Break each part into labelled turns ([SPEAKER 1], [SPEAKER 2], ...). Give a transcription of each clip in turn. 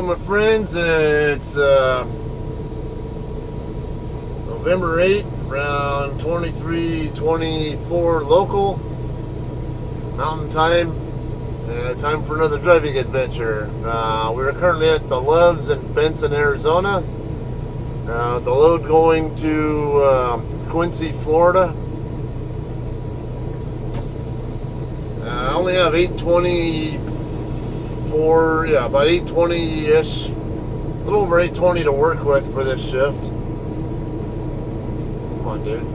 [SPEAKER 1] Hello my friends, it's November 8th, around 23:24 local mountain time. Time for another driving adventure. We're currently at the Loves in Benson, Arizona. The load going to Quincy, Florida. I only have 8:24, about 8:20-ish, a little over 8:20 to work with for this shift. Come on, dude.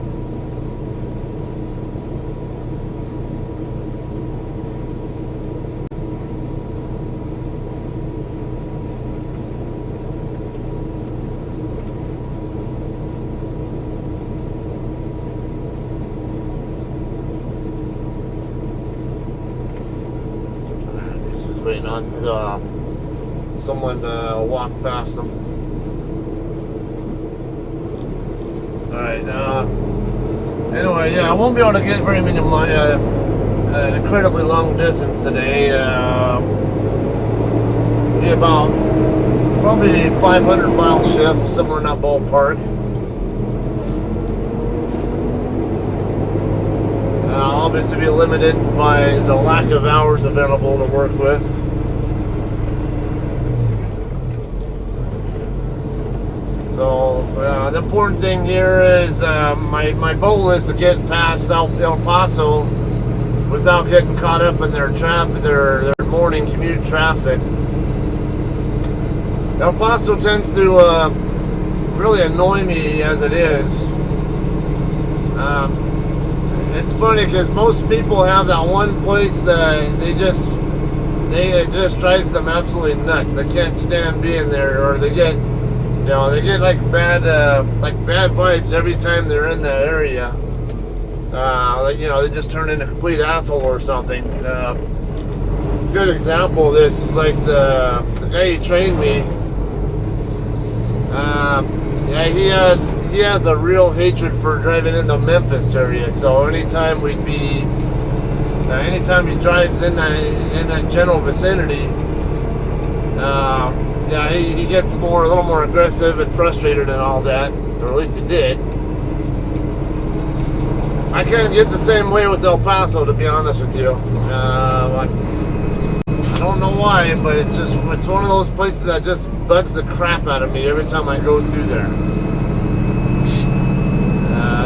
[SPEAKER 1] Waiting on someone walk past them. Alright, anyway, I won't be able to get very many an incredibly long distance today. Be about probably 500-mile shift, somewhere in that ballpark. I'll obviously be limited by the lack of hours available to work with. So the important thing here is my goal is to get past El Paso without getting caught up in their traffic, their morning commute traffic. El Paso tends to really annoy me as it is. It's funny because most people have that one place that it just drives them absolutely nuts. They can't stand being there, or they get like bad vibes every time they're in that area. They just turn into a complete asshole or something. Good example of this is like the guy who trained me. He has a real hatred for driving in the Memphis area. So anytime he drives in that general vicinity, he gets a little more aggressive and frustrated and all that, or at least he did. I kind of get the same way with El Paso, to be honest with you. I don't know why, but it's one of those places that just bugs the crap out of me every time I go through there.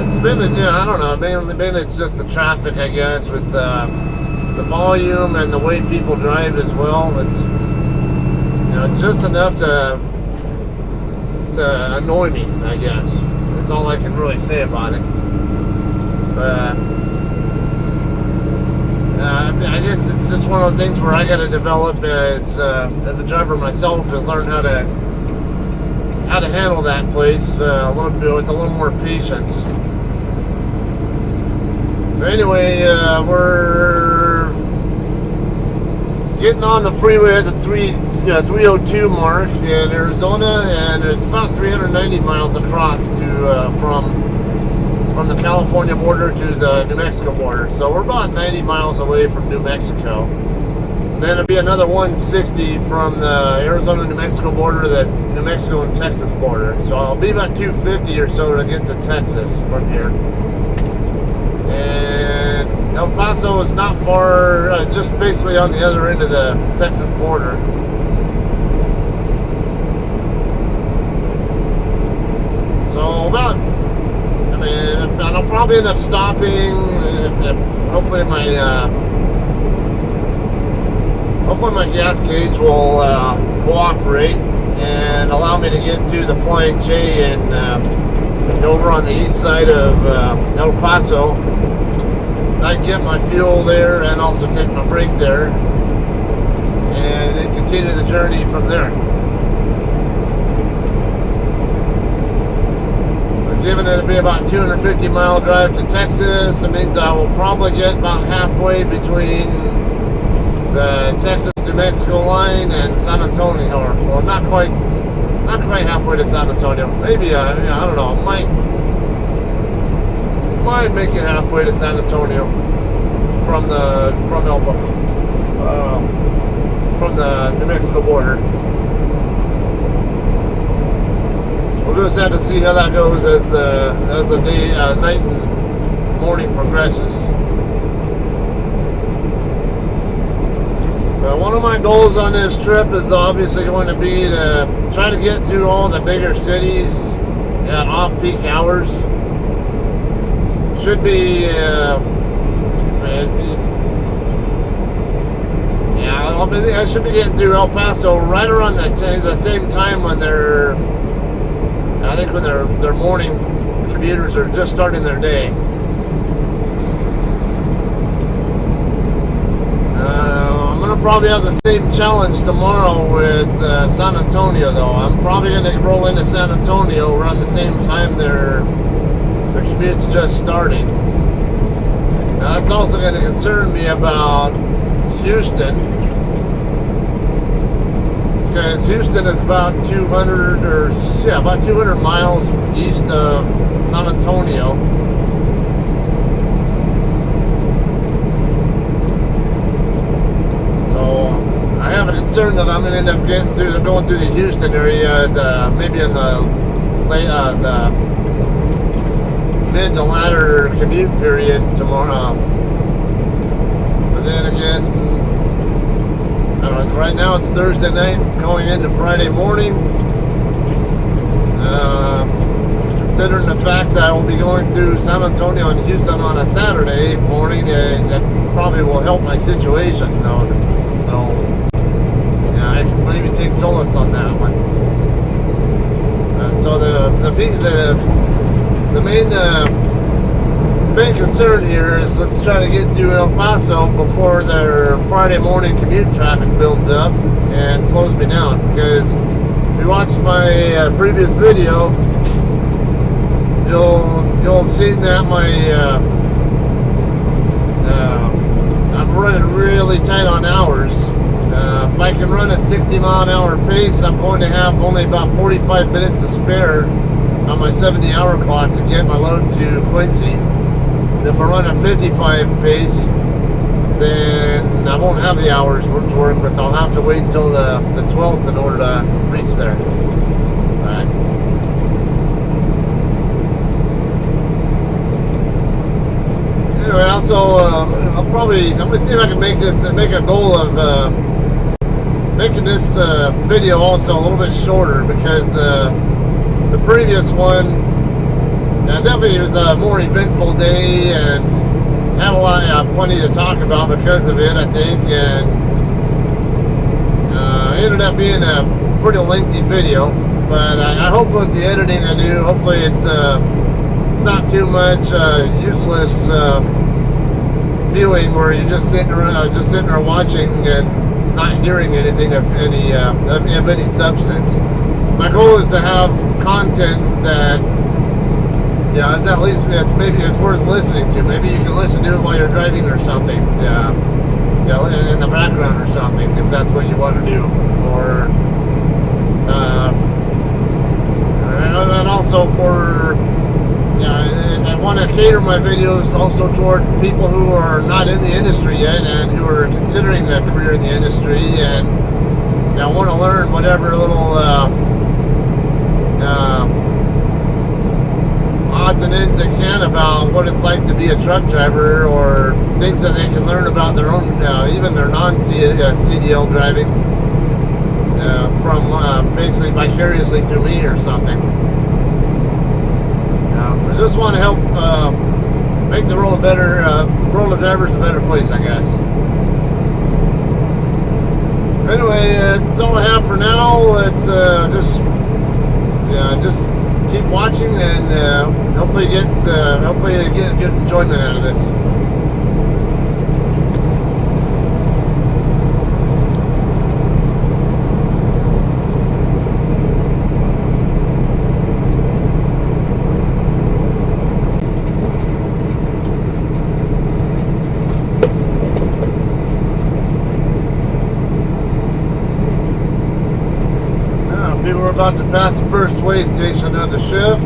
[SPEAKER 1] It's been, I don't know, maybe it's just the traffic, I guess, with the volume and the way people drive as well. It's just enough to annoy me, I guess. That's all I can really say about it. But I guess it's just one of those things where I got to develop as a driver myself, is learn how to handle that place a little bit with a little more patience. But anyway, we're getting on the freeway at the 302 mark in Arizona, and it's about 390 miles across to from the California border to the New Mexico border. So we're about 90 miles away from New Mexico. And then it'll be another 160 from the Arizona-New Mexico border to the New Mexico and Texas border. So I'll be about 250 or so to get to Texas from here. And El Paso is not far, just basically on the other end of the Texas border. So I'll probably end up stopping. Hopefully my gas gauge will cooperate and allow me to get to the Flying J and over on the east side of El Paso. I can get my fuel there and also take my break there, and then continue the journey from there. Given that it'll be about 250-mile drive to Texas, it means I will probably get about halfway between the Texas-New Mexico line and San Antonio, or not quite halfway to San Antonio. Maybe I don't know. Might make it halfway to San Antonio from the New Mexico border. we'll just have to see how that goes as the day, night and morning progresses. One of my goals on this trip is obviously going to be to try to get through all the bigger cities at off-peak hours. Should be, I should be getting through El Paso right around the same time when I think when their morning commuters are just starting their day. I'm going to probably have the same challenge tomorrow with San Antonio, though. I'm probably going to roll into San Antonio around the same time their commute's just starting. Now, that's also going to concern me about Houston, because Houston is about 200 miles east of San Antonio. I have a concern that I'm going to end up going through the Houston area, maybe in the mid to latter commute period tomorrow. But then again, I don't know, right now it's Thursday night, going into Friday morning. Considering the fact that I will be going through San Antonio and Houston on a Saturday morning, that probably will help my situation, though. So, I can maybe take solace on that one. So the main concern here is let's try to get through El Paso before their Friday morning commute traffic builds up and slows me down. Because if you watched my previous video, you'll have seen that I'm running really tight on hours. If I can run a 60-mile-an-hour pace, I'm going to have only about 45 minutes to spare on my 70-hour clock to get my load to Quincy. If I run a 55 pace, then I won't have the hours to work with. I'll have to wait until the 12th in order to reach there. Alright. Anyway, also, I'm going to see if I can make a goal of making this video also a little bit shorter, because the previous one definitely was a more eventful day and had plenty to talk about because of it, I think, and it ended up being a pretty lengthy video. But I hope with the editing I do, hopefully it's not too much useless viewing where you're just sitting there watching and not hearing anything of any substance. My goal is to have content that, it's at least it's worth listening to. Maybe you can listen to it while you're driving or something. In the background or something, if that's what you want to do. Or and also for I want to cater my videos also toward people who are not in the industry yet and who are considering a career in the industry, and I want to learn whatever little odds and ends they can about what it's like to be a truck driver, or things that they can learn about their own, even their non-CDL driving, from basically vicariously through me or something. I just want to help make the world of drivers a better place, I guess. Anyway, that's all I have for now. Let's just keep watching, and hopefully you get good enjoyment out of this. People are about to pass the first way station of the shift.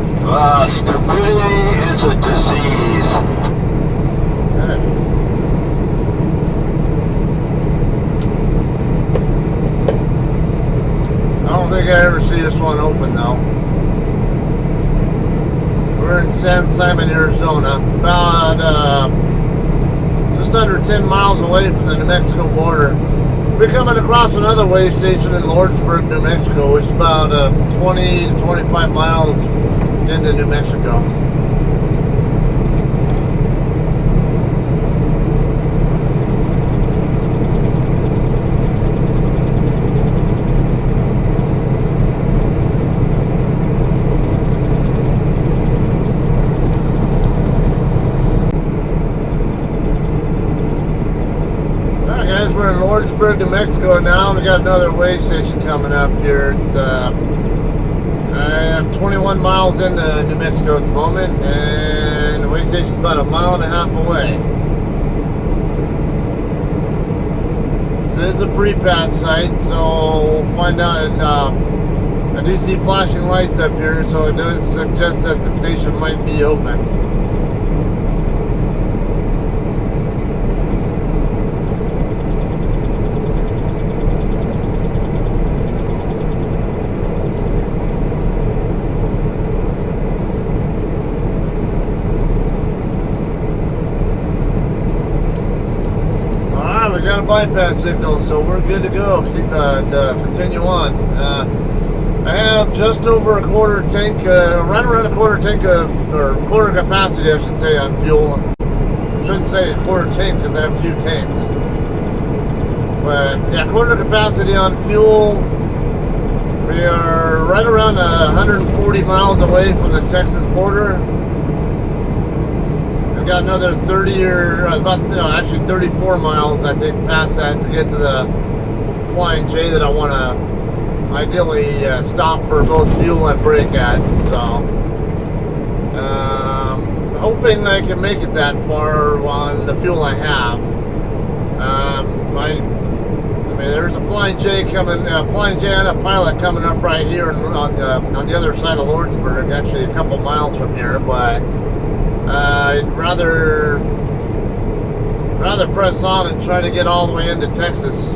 [SPEAKER 2] Stupidity is a disease.
[SPEAKER 1] Okay. I don't think I ever see this one open though. We're in San Simon, Arizona, about just under 10 miles away from the New Mexico border. We're coming across another way station in Lordsburg, New Mexico, which is about 20 to 25 miles into New Mexico. We're in Lordsburg, New Mexico now. We got another way station coming up here. I am 21 miles into New Mexico at the moment, and the way station's about 1.5 miles away. This is a pre-pass site, so we'll find out. I do see flashing lights up here, so it does suggest that the station might be open. Got a bypass signal, so we're good to go. Continue on. I have just over a quarter tank, right around a quarter tank of, or quarter capacity, I should say, on fuel. I shouldn't say a quarter tank because I have 2 tanks. But yeah, quarter capacity on fuel. We are right around 140 miles away from the Texas border. Got another 30 or actually 34 miles, I think, past that to get to the Flying J that I want to ideally stop for both fuel and brake at. So, hoping I can make it that far on the fuel I have. I mean, there's a Flying J coming, Flying J and a Pilot coming up right here on the other side of Lordsburg, actually a couple miles from here, but. I'd rather press on and try to get all the way into Texas.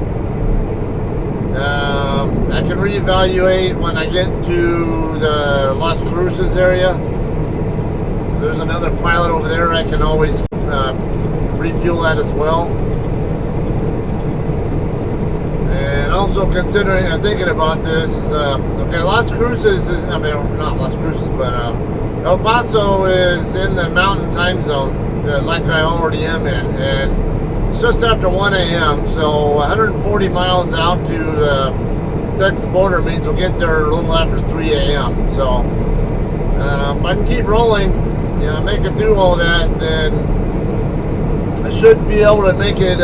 [SPEAKER 1] I can reevaluate when I get to the Las Cruces area. There's another Pilot over there I can always refuel at as well. And also considering, thinking about this, okay, Las Cruces is, I mean, not Las Cruces, but El Paso is in the mountain time zone, like I already am in, and it's just after 1 a.m., so 140 miles out to the Texas border means we'll get there a little after 3 a.m., so if I can keep rolling, make it through all that, then I should be able to make it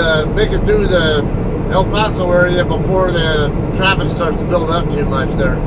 [SPEAKER 1] through the El Paso area before the traffic starts to build up too much there.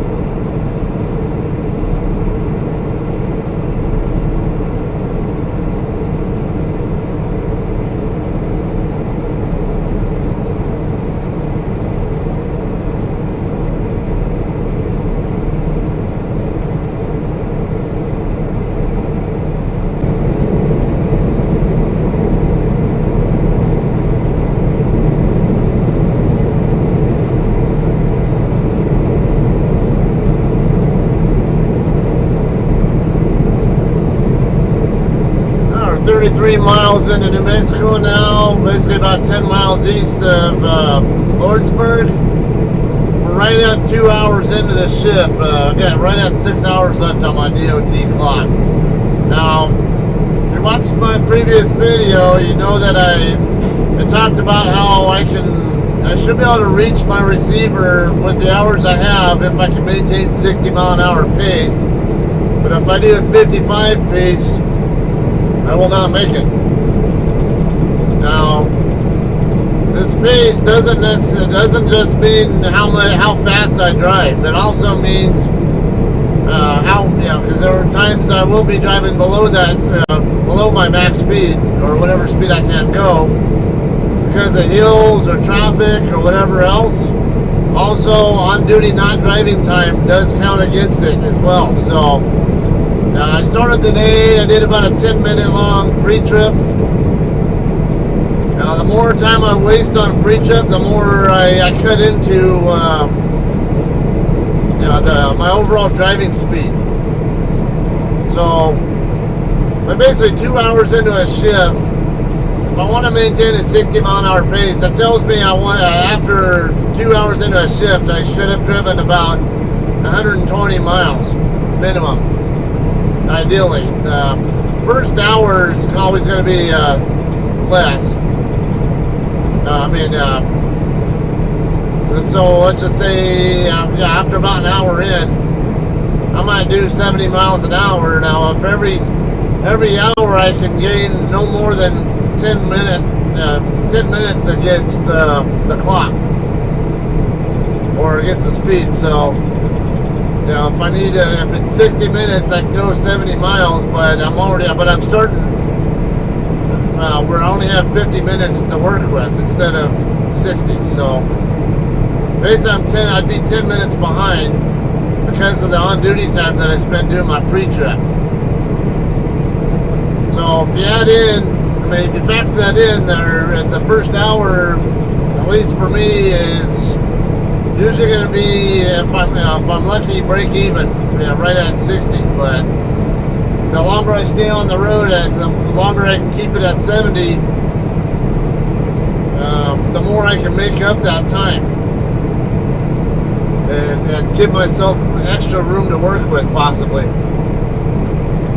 [SPEAKER 1] Miles into New Mexico now, basically about 10 miles east of Lordsburg. We're right at 2 hours into the shift. Again, right at 6 hours left on my DOT clock. Now, if you watched my previous video, you know that I talked about how I should be able to reach my receiver with the hours I have if I can maintain 60 mile an hour pace. But if I do a 55 pace, I will not make it. Now, this pace doesn't just mean how fast I drive. It also means because there are times I will be driving below that, below my max speed or whatever speed I can go because of hills or traffic or whatever else. Also, on-duty not driving time does count against it as well. So. I started the day, I did about a 10-minute long pre-trip. Now, the more time I waste on pre-trip, the more I cut into my overall driving speed. So, But basically 2 hours into a shift, if I want to maintain a 60 mile an hour pace, that tells me I want, after 2 hours into a shift, I should have driven about 120 miles minimum, ideally. First hour is always going to be less. And so let's just say, after about an hour in, I might do 70 miles an hour. Now, if every hour I can gain no more than 10 minutes against the clock or against the speed. So, if I need, if it's 60 minutes, I can go 70 miles. But I'm starting. Where I only have 50 minutes to work with instead of 60. So basically, I'd be 10 minutes behind because of the on-duty time that I spent doing my pre-trip. So if you add in, if you factor that in, there at the first hour, at least for me, is usually going to be, if I'm lucky, break even, right at 60. But the longer I stay on the road and the longer I can keep it at 70, the more I can make up that time and give myself extra room to work with, possibly.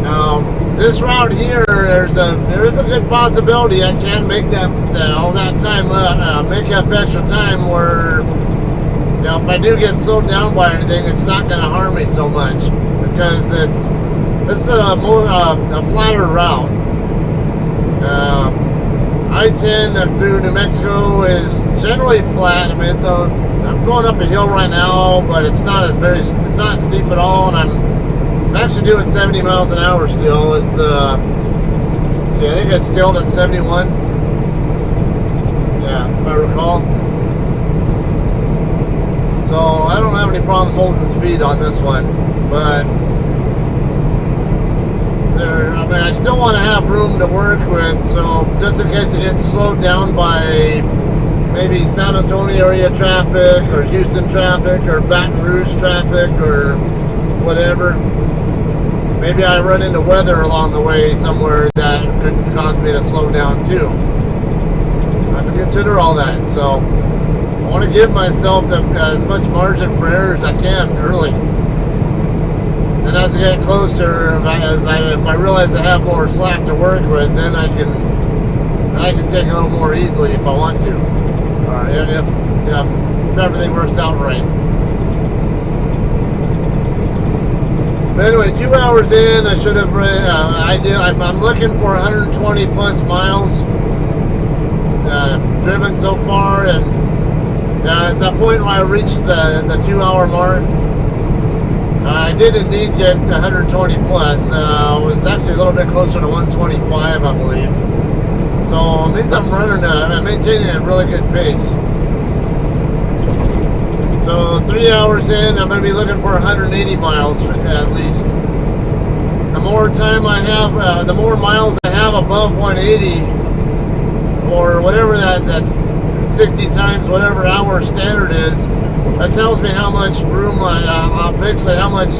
[SPEAKER 1] Now, this route here, there is a good possibility I can make all that time make up extra time where, if I do get slowed down by anything, it's not going to harm me so much because this is a flatter route. I-10 through New Mexico is generally flat. I'm going up a hill right now, but it's not steep at all, and I'm actually doing 70 miles an hour still. It's I think I scaled at 71. Yeah, if I recall. So I don't have any problems holding the speed on this one, but I still want to have room to work with, so just in case it gets slowed down by maybe San Antonio area traffic or Houston traffic or Baton Rouge traffic or whatever, maybe I run into weather along the way somewhere that could cause me to slow down too. I have to consider all that, so I want to give myself as much margin for error as I can early. And as I get closer, if I realize I have more slack to work with, then I can take a little more easily if I want to. If everything works out right. But anyway, 2 hours in, I should have read. I'm looking for 120 plus miles driven so far, and at that point when I reached the 2 hour mark, I did indeed get 120 plus. Was actually a little bit closer to 125, I believe. So it means I'm maintaining a really good pace. So 3 hours in, I'm going to be looking for 180 miles at least. The more time I have, the more miles I have above 180, or whatever that's 60 times whatever hour standard is. That tells me how much room basically how much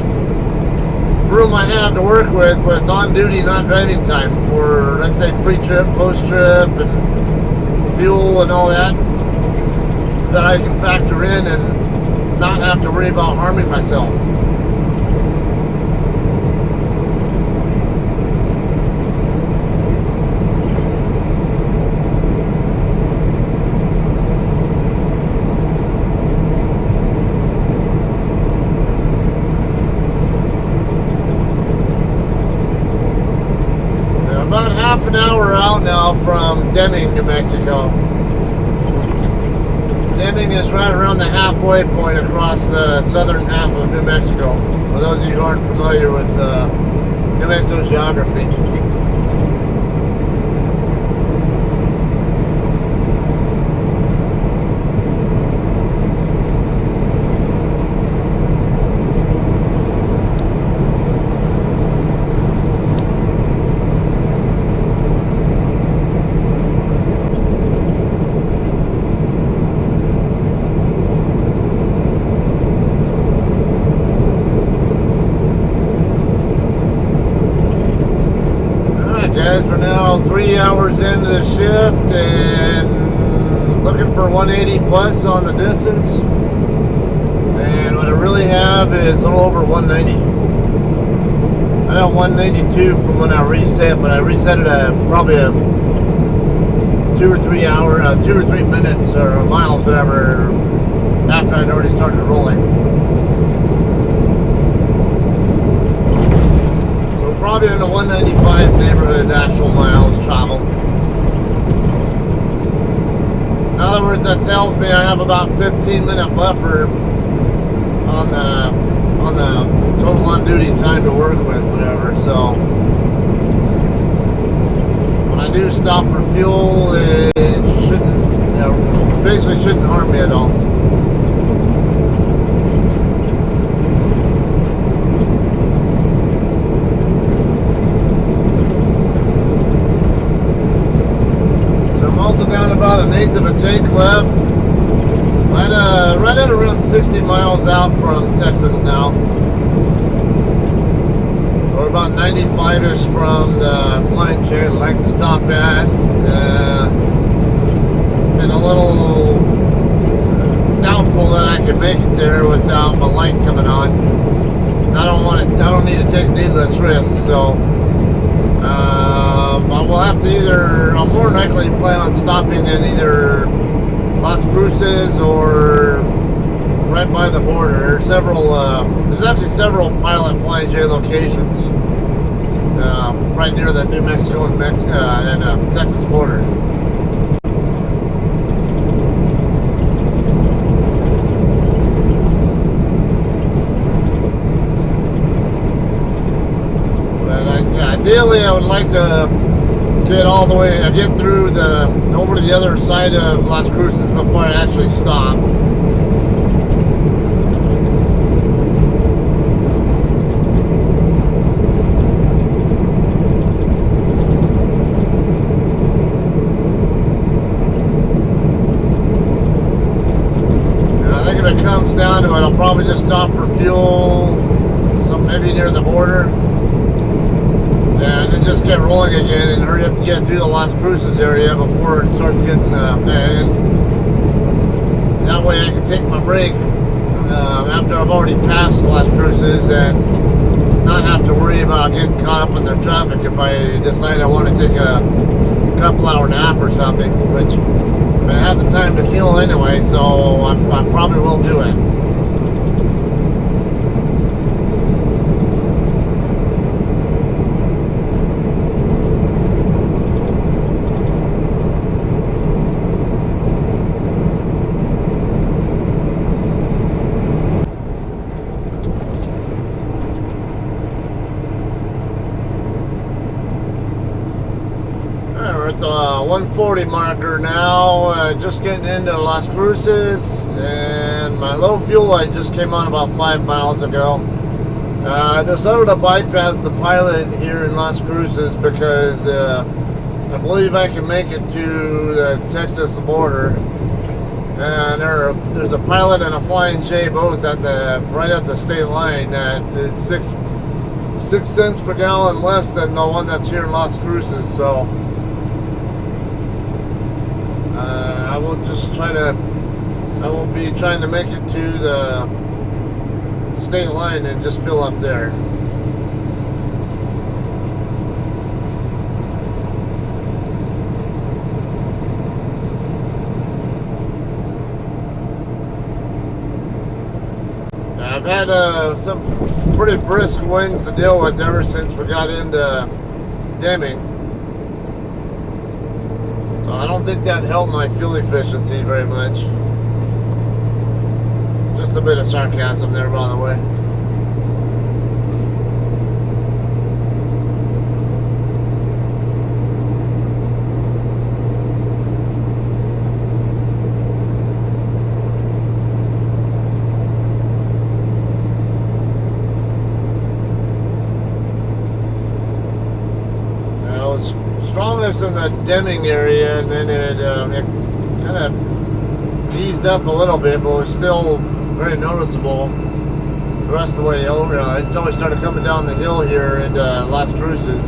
[SPEAKER 1] room I have to work with on-duty, non-driving time for, let's say, pre-trip, post-trip, and fuel and all that I can factor in and not have to worry about harming myself. About half an hour out now from Deming, New Mexico. Deming is right around the halfway point across the southern half of New Mexico. For those of you who aren't familiar with New Mexico's geography. 3 hours into the shift and looking for 180 plus on the distance. And what I really have is a little over 190. I got 192 from when I reset, but I reset it at probably a 2 or 3 minutes or miles, whatever, after I'd already started rolling. So probably in the 195 neighborhood actual miles traveled. In other words, that tells me I have about 15-minute buffer on the total on-duty time to work with, whatever. So when I do stop for fuel, it shouldn't, basically shouldn't harm me at all. So I'm also down about 1/8 of a tank left. Right at around 60 miles out from Texas now. We're about 95-ish from the flying J. I'd like to stop at. Been a little doubtful that I can make it there without my light coming on. I don't need to take needless risks, so I will have to I'll more likely plan on stopping in either Las Cruces or right by the border. There's actually several pilot Flying J locations right near the New Mexico and Texas border. But ideally, I would like to get through over to the other side of Las Cruces before I actually stop. And I think if it comes down to it, I'll probably just stop for fuel, maybe near the border. And then just get rolling again and hurry up and get through the Las Cruces area before it starts getting bad. That way I can take my break after I've already passed Las Cruces and not have to worry about getting caught up in the traffic if I decide I want to take a couple hour nap or something, which I have the time to kill anyway, so I probably will do it. We're at the 140 marker now, just getting into Las Cruces, and my low fuel light just came on about 5 miles ago. I decided to bypass the pilot here in Las Cruces because I believe I can make it to the Texas border. And there's a pilot and a Flying J both right at the state line that is 6 cents per gallon less than the one that's here in Las Cruces. So I will be trying to make it to the state line and just fill up there. I've had some pretty brisk winds to deal with ever since we got into Deming. So I don't think that helped my fuel efficiency very much. Just a bit of sarcasm there, by the way. Strongest in the Deming area, and then it kind of eased up a little bit, but was still very noticeable the rest of the way over until we started coming down the hill here in Las Cruces.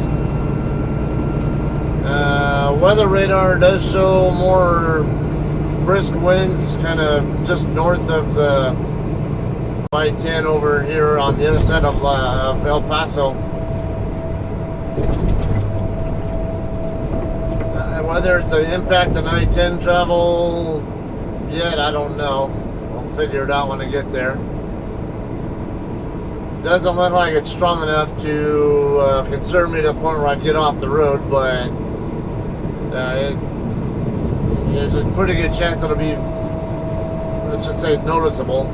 [SPEAKER 1] Weather radar does show more brisk winds kind of just north of the I-10 over here on the other side of El Paso. Whether it's an impact on I-10 travel yet, I don't know. I'll figure it out when I get there. Doesn't look like it's strong enough to concern me to the point where I'd get off the road, but there's a pretty good chance it'll be, let's just say, noticeable.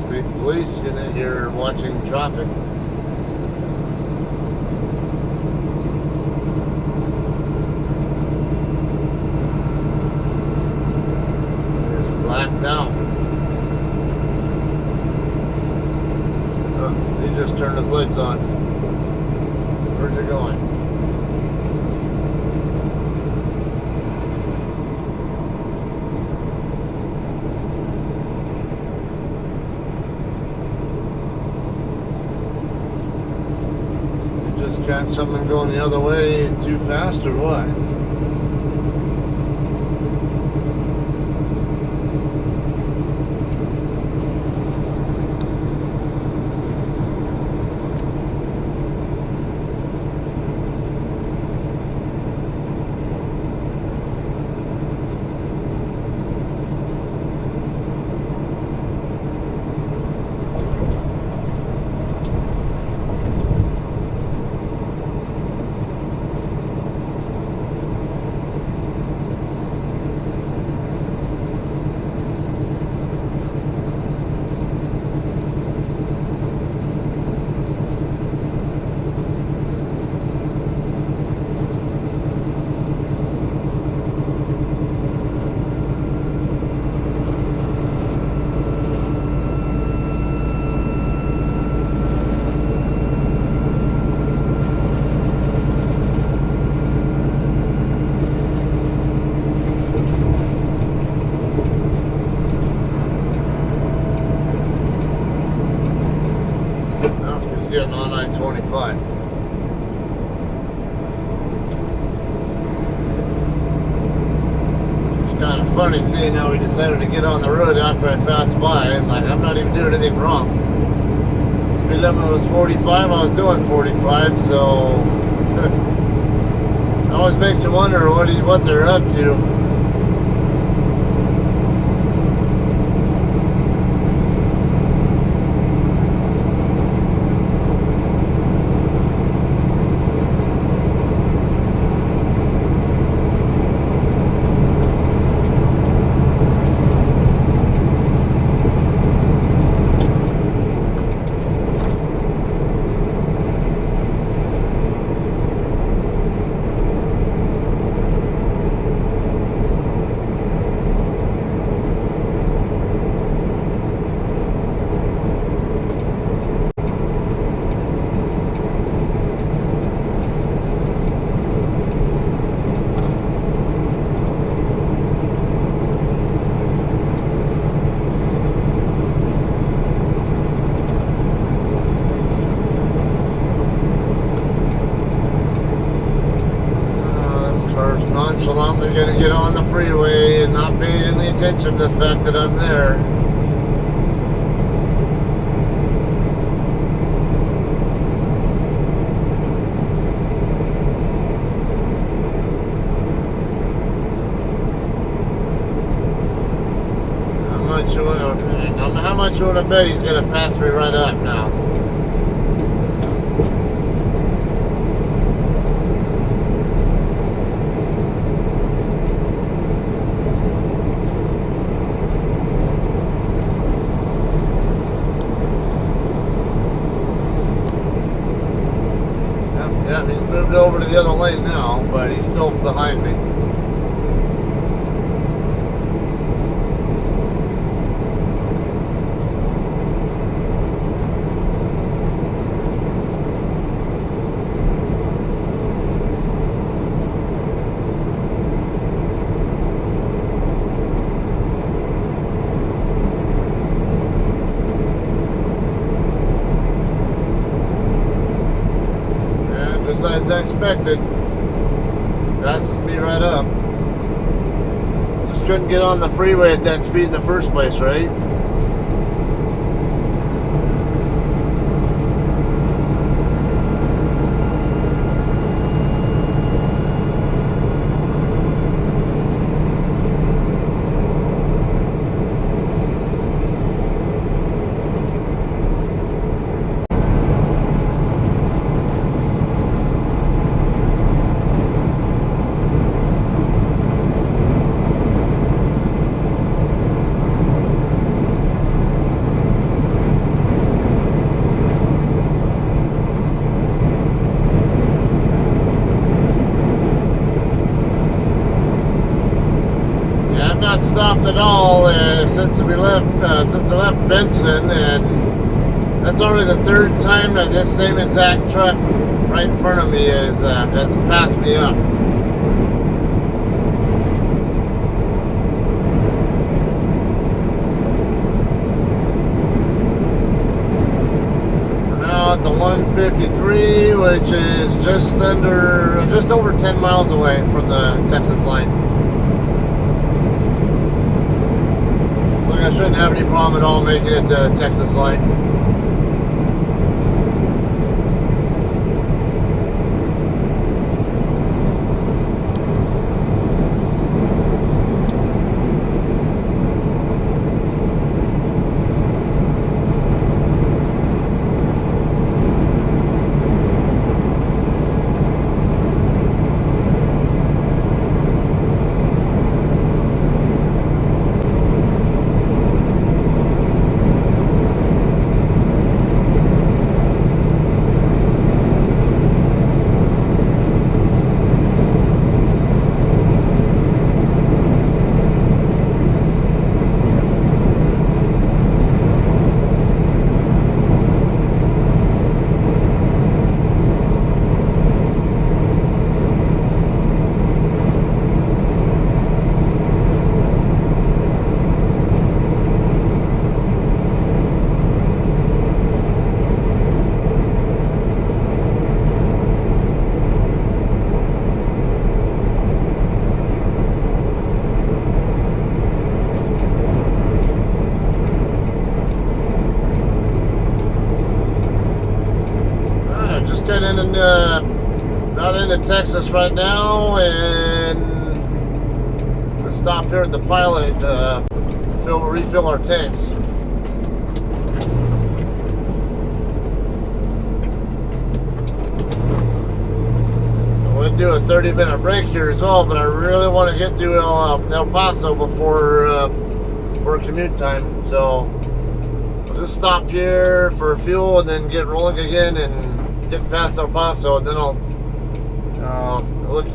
[SPEAKER 1] State police unit here watching traffic. It's blacked out. Oh, he just turned his lights on. Where's it going? Got someone going the other way too fast or what? Getting on I-25. It's kind of funny seeing how he decided to get on the road after I passed by, and like, I'm not even doing anything wrong. Speed limit was 45, I was doing 45, so it always makes you wonder what they're up to. Nonchalantly gonna get on the freeway and not pay any attention to the fact that I'm there. How much would I bet he's gonna pass me right up now? go over to the other lane now, but he's still behind me. As I expected, passes me right up. Just couldn't get on the freeway at that speed in the first place, right? Stopped at all since I left Benson, and that's already the third time that this same exact truck right in front of me has passed me up. We're now at the 153, which is just over 10 miles away from the Texas line. I shouldn't have any problem at all making it to Texas line. Not into Texas right now, and let's stop here at the pilot, refill our tanks. I would do a 30-minute break here as well, but I really want to get to El Paso before commute time, so I'll just stop here for fuel and then get rolling again and get past El Paso, and then I'll look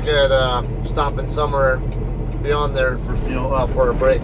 [SPEAKER 1] at stopping somewhere beyond there for fuel for a break.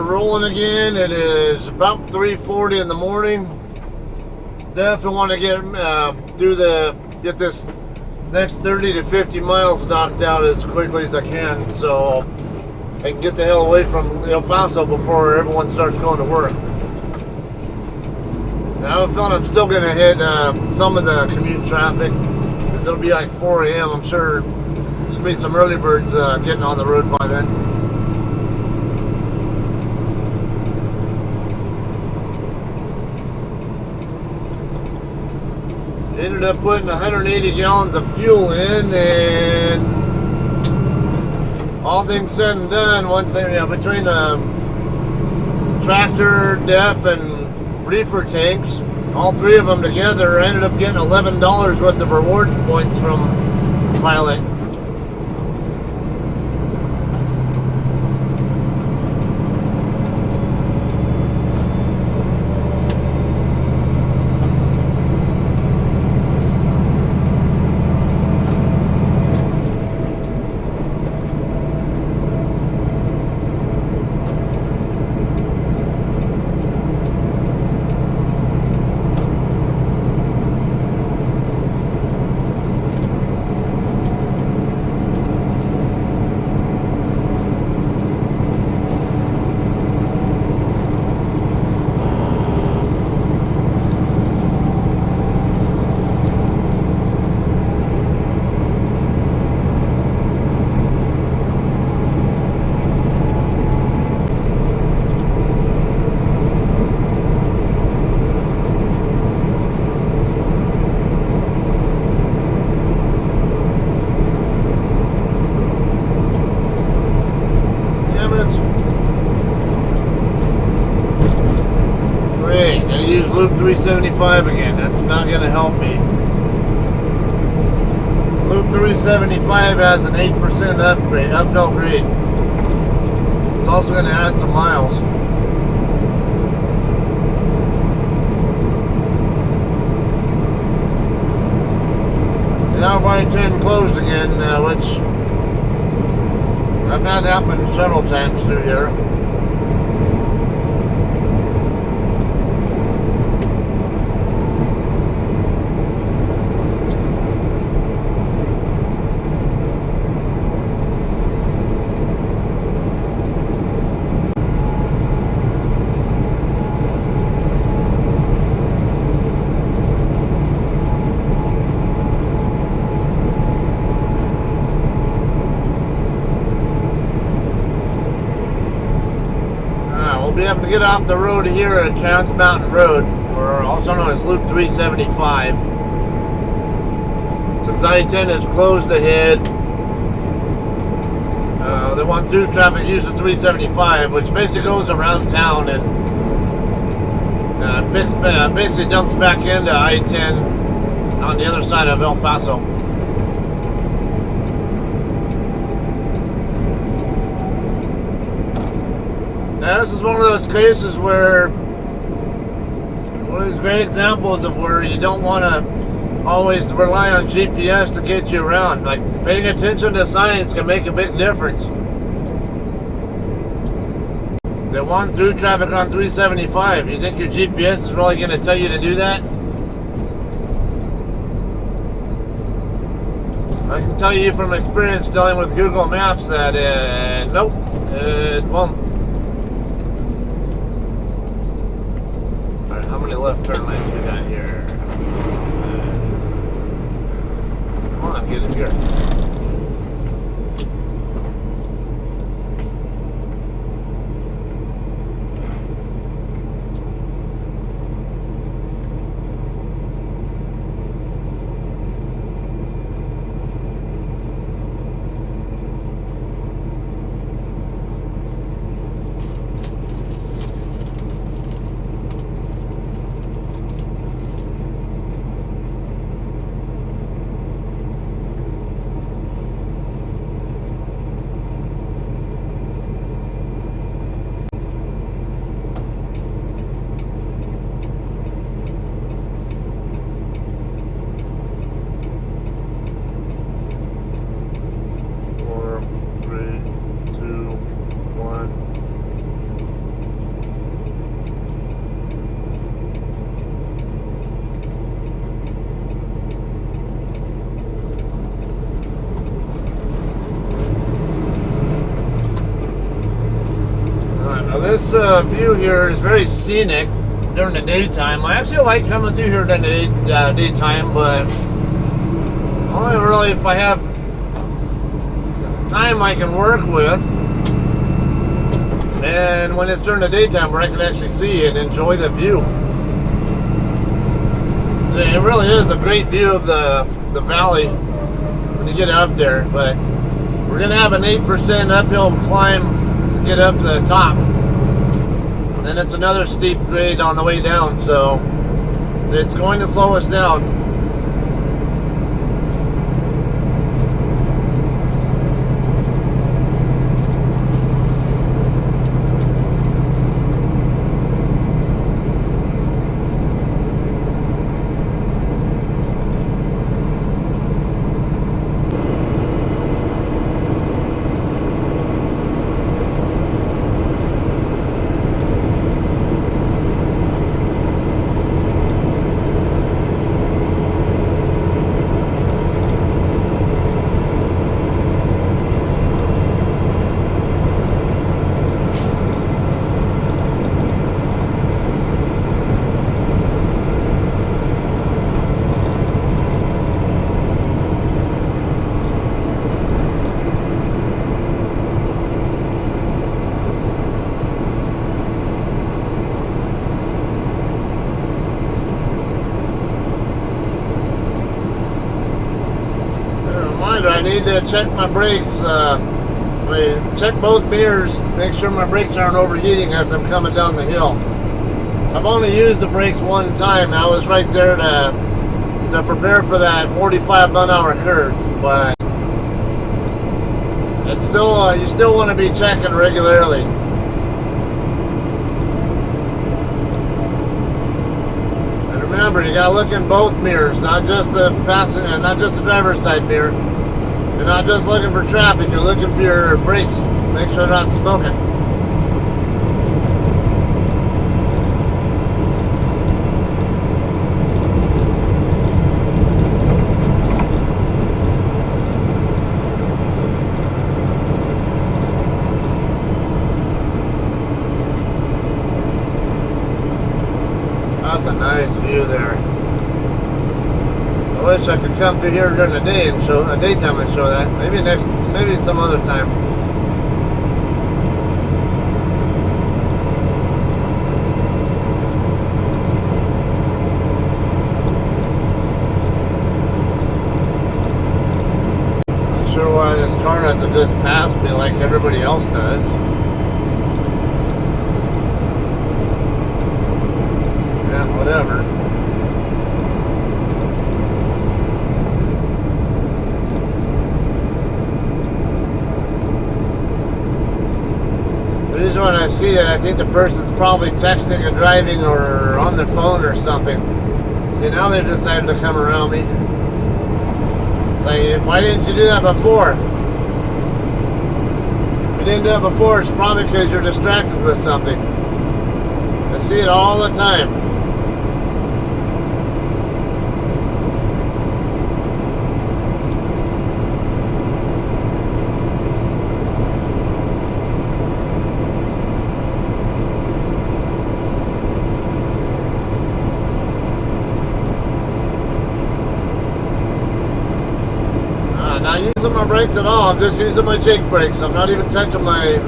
[SPEAKER 1] rolling again. It is about 3:40 in the morning. Definitely want to get this next 30 to 50 miles knocked out as quickly as I can, so I can get the hell away from El Paso before everyone starts going to work. Now I feel I'm still going to hit some of the commute traffic, because it'll be like 4 a.m. I'm sure there's going to be some early birds getting on the road by then. Ended up putting 180 gallons of fuel in, and all things said and done, once between the tractor, def, and reefer tanks, all three of them together, I ended up getting $11 worth of rewards points from Pilot. Loop 375 again. That's not going to help me. Loop 375 has an 8% uphill grade. It's also going to add some miles. Now I-10 closed again, which I've had happen several times through here. Be able to get off the road here at Trans Mountain Road, or also known as Loop 375. Since I-10 is closed ahead, they want through traffic use of 375, which basically goes around town and basically dumps back into I-10 on the other side of El Paso. Now, this is one of those cases where, one of these great examples of where you don't want to always rely on GPS to get you around. Like, paying attention to signs can make a big difference. They want through traffic on 375. You think your GPS is really going to tell you to do that? I can tell you from experience dealing with Google Maps that, nope, it won't. How many left turn lanes we got here? Come on, get in here. here is very scenic during the daytime. I actually like coming through here during the daytime, but only really if I have time I can work with. And when it's during the daytime where I can actually see and enjoy the view. So it really is a great view of the valley when you get up there, but we're going to have an 8% uphill climb to get up to the top. And it's another steep grade on the way down, so it's going to slow us down. I need to check my brakes. Check both mirrors, make sure my brakes aren't overheating as I'm coming down the hill. I've only used the brakes one time. I was right there to prepare for that 45-mile-an-hour curve, but it's still you still want to be checking regularly. And remember, you gotta look in both mirrors, not just the passenger, not just the driver's side mirror. You're not just looking for traffic, you're looking for your brakes. Make sure they're not smoking. That's a nice view there. I wish I could come through here during the day and show a daytime and show that. Maybe some other time. Not sure why this car doesn't just pass me like everybody else does. Yeah, whatever. Usually when I see that, I think the person's probably texting and driving or on their phone or something. See, now they've decided to come around me. It's like, why didn't you do that before? If you didn't do it before, it's probably because you're distracted with something. I see it all the time. Not using my brakes at all. I'm just using my jake brakes. I'm not even touching my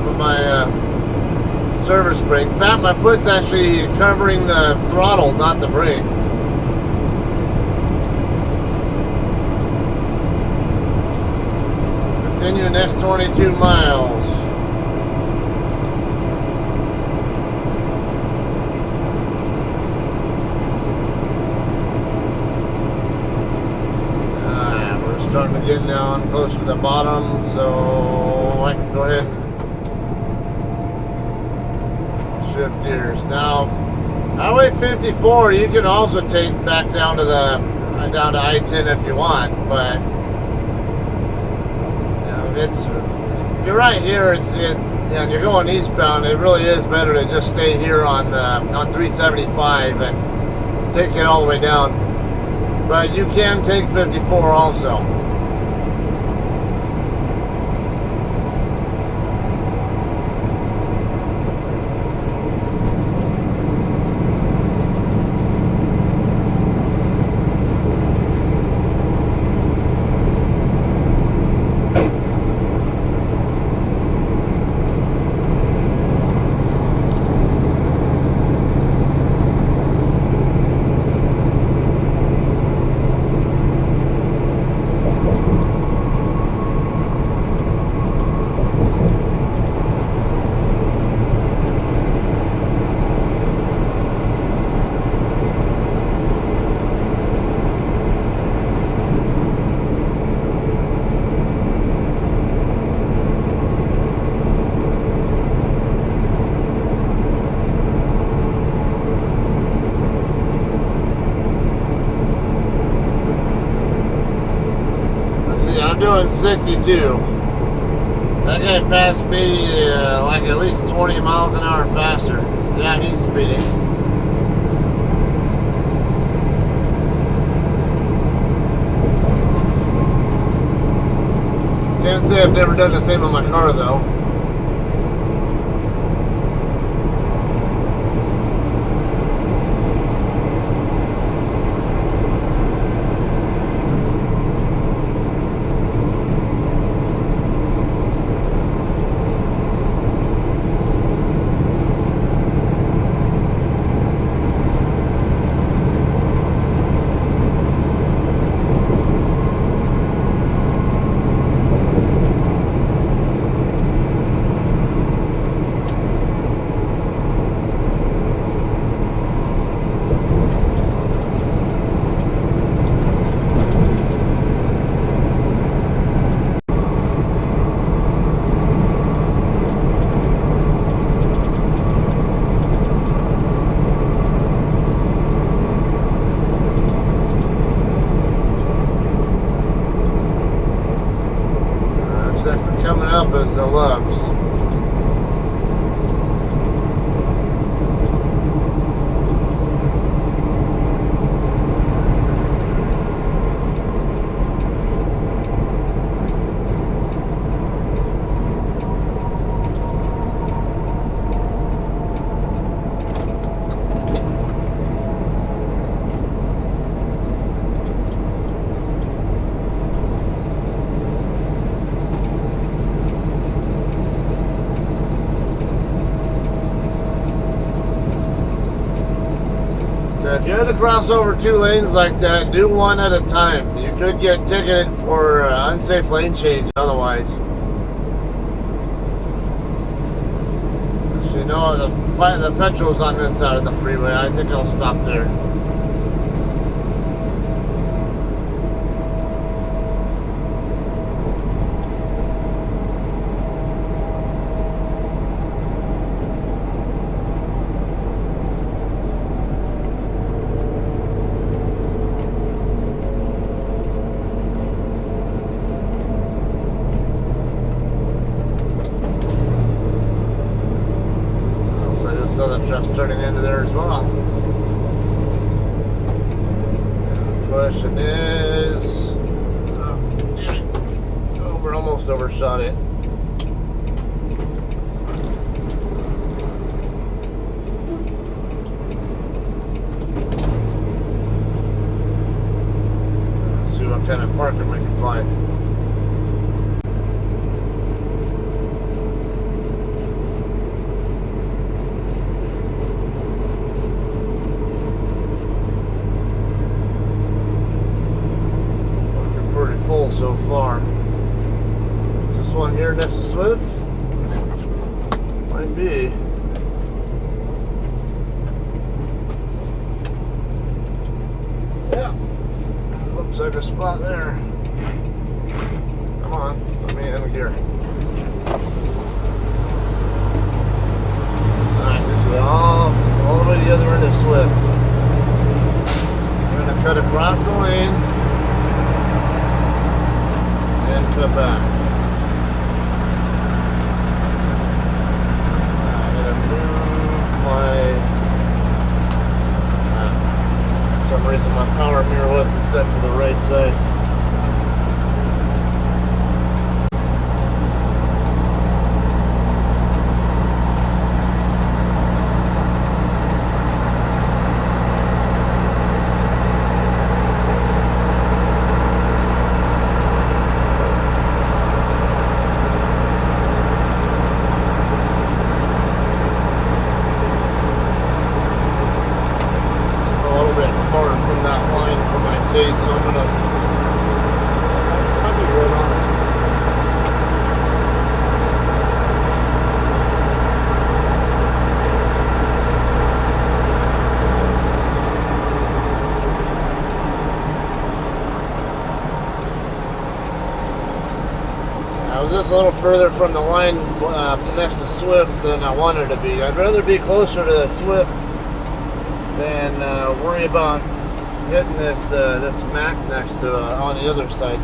[SPEAKER 1] service brake. In fact, my foot's actually covering the throttle, not the brake. Continue next 22 miles. Starting to get down close to the bottom, so I can go ahead and shift gears. Now, Highway 54, you can also take back down to I-10 if you want, but you know, if you're right here, and you're going eastbound, it really is better to just stay here on 375 and take it all the way down. But you can take 54 also. doing 62. That guy passed me like at least 20 miles an hour faster. Yeah, he's speeding. Can't say I've never done the same on my car though. Coming up is the lefts. If you had to cross over 2 lanes like that, do one at a time. You could get ticketed for unsafe lane change otherwise. So you know the petrol's on this side of the freeway. I think I'll stop there. So the truck's turning into there as well. The question is, oh, we're almost overshot it. Let's see what kind of parking we can find. Full so far. Is this one here next to Swift? Might be. Yeah. Looks like a spot there. Come on, let me in gear. Alright, this way all the way to the other end of Swift. We're gonna cut across the lane. And cut back. I'm gonna move my. For some reason, my power mirror wasn't set to the right side. So I'm gonna probably right on it. I was just a little further from the line next to Swift than I wanted to be. I'd rather be closer to Swift than worry about hitting this this Mac next to on the other side.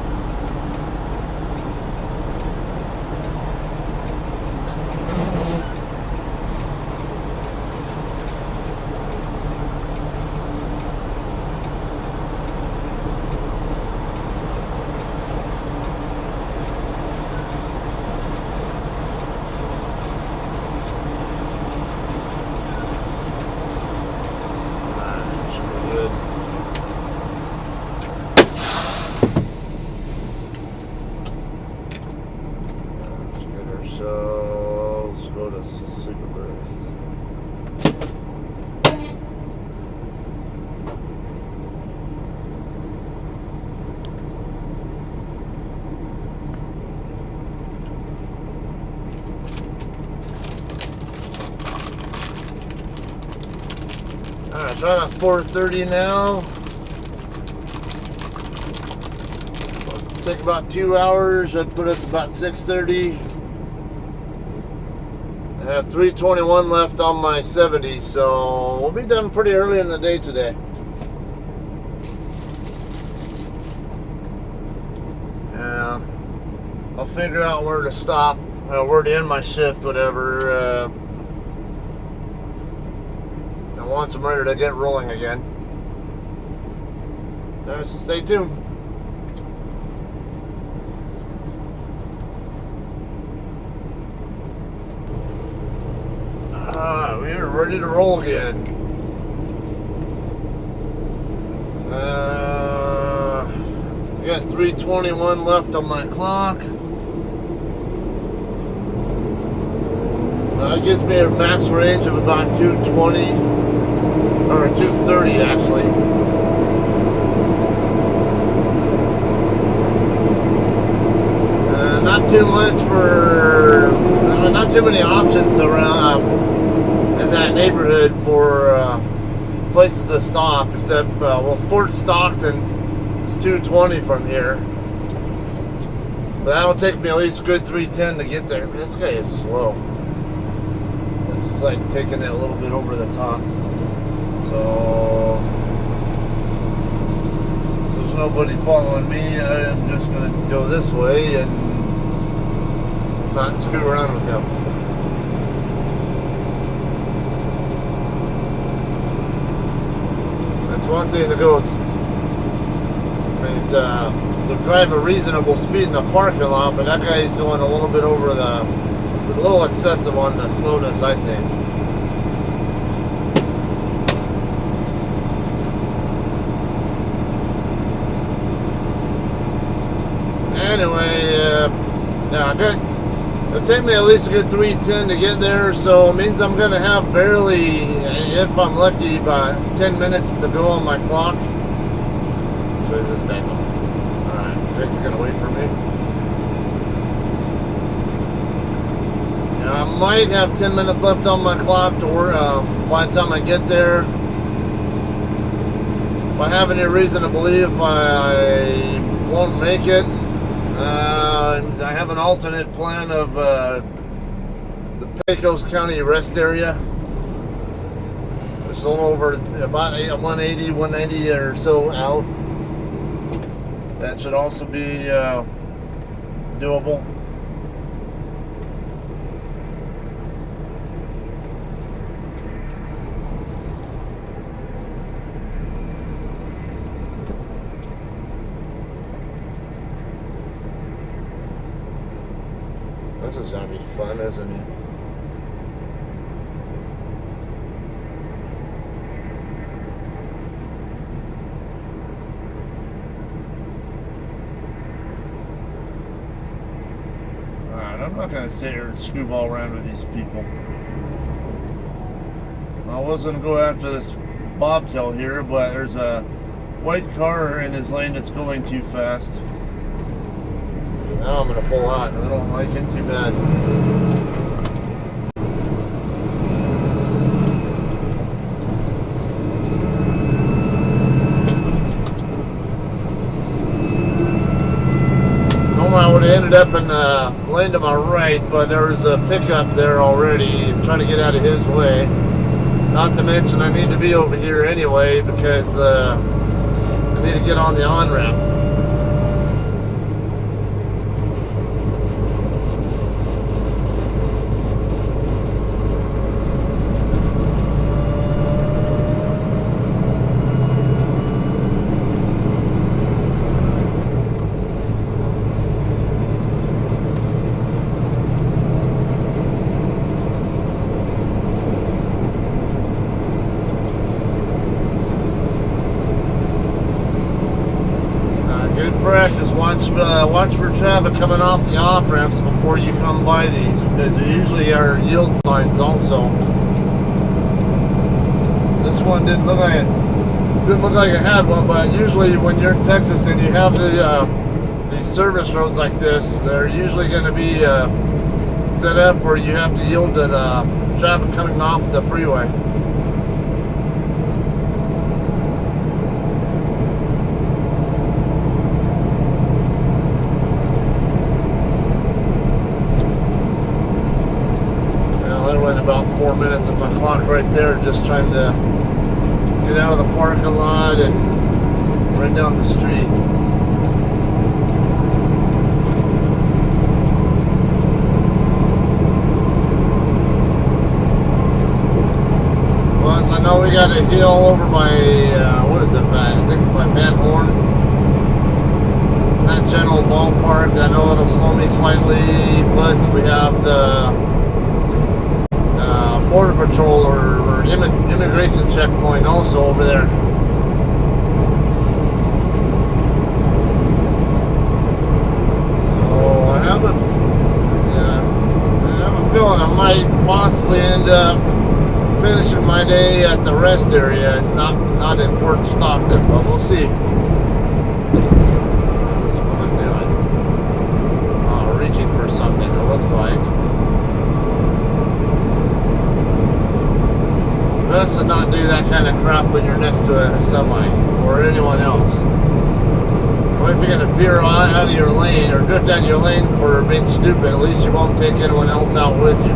[SPEAKER 1] It's right at 4:30 now. It'll take about 2 hours. That'd put us about 6:30. I have 321 left on my 70, so we'll be done pretty early in the day today. Yeah, I'll figure out where to stop, where to end my shift, whatever. And once I'm ready to get rolling again. So stay tuned. We are ready to roll again. I got 321 left on my clock. So that gives me a max range of about 220, or 230 actually. Not too much for, not too many options around in that neighborhood for places to stop, except well, Fort Stockton is 220 from here, but that'll take me at least a good 310 to get there. This guy is slow. This is like taking it a little bit over the top. So if there's nobody following me, I am just going to go this way and not screw around with him. That's one thing to go and to drive a reasonable speed in the parking lot, but that guy's going a little bit over a little excessive on the slowness, I think. Anyway, yeah, good. It'll take me at least a good 310 to get there, so it means I'm going to have barely, if I'm lucky, about 10 minutes to go on my clock. So is this back up? Alright, this is going to wait for me. Yeah, I might have 10 minutes left on my clock to work by the time I get there. If I have any reason to believe I won't make it, I have an alternate plan of the Pecos County rest area, which is a little over about 180, 190 or so out. That should also be doable. This is gonna be fun, isn't it? Alright, I'm not gonna sit here and screwball around with these people. I was gonna go after this bobtail here, but there's a white car in his lane that's going too fast. Now I'm going to pull out. I don't like it too bad. Normally I would have ended up in the lane to my right, but there was a pickup there already. I'm trying to get out of his way. Not to mention I need to be over here anyway because I need to get on the on-ramp. Practice. Watch for traffic coming off the off ramps before you come by these, because there usually are yield signs also. This one didn't look like it had one, but usually when you're in Texas and you have these service roads like this, they're usually going to be set up where you have to yield to the traffic coming off the freeway. just trying to get out of the parking lot and right down the street. Plus, I know we got a hill over by, what is it, I think by Van Horn. That general ballpark, I know it'll slow me slightly. Plus, we have the Border Patrol or immigration checkpoint also over there. So I have a feeling I might possibly end up finishing my day at the rest area, not in Fort Stockton, but we'll see. What's this woman doing? Oh, reaching for something, it looks like. Best to not do that kind of crap when you're next to a semi or anyone else. Or if you're going to veer out of your lane or drift out of your lane for being stupid, at least you won't take anyone else out with you.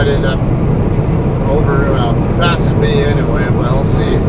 [SPEAKER 1] End up over passing me anyway, but I'll see.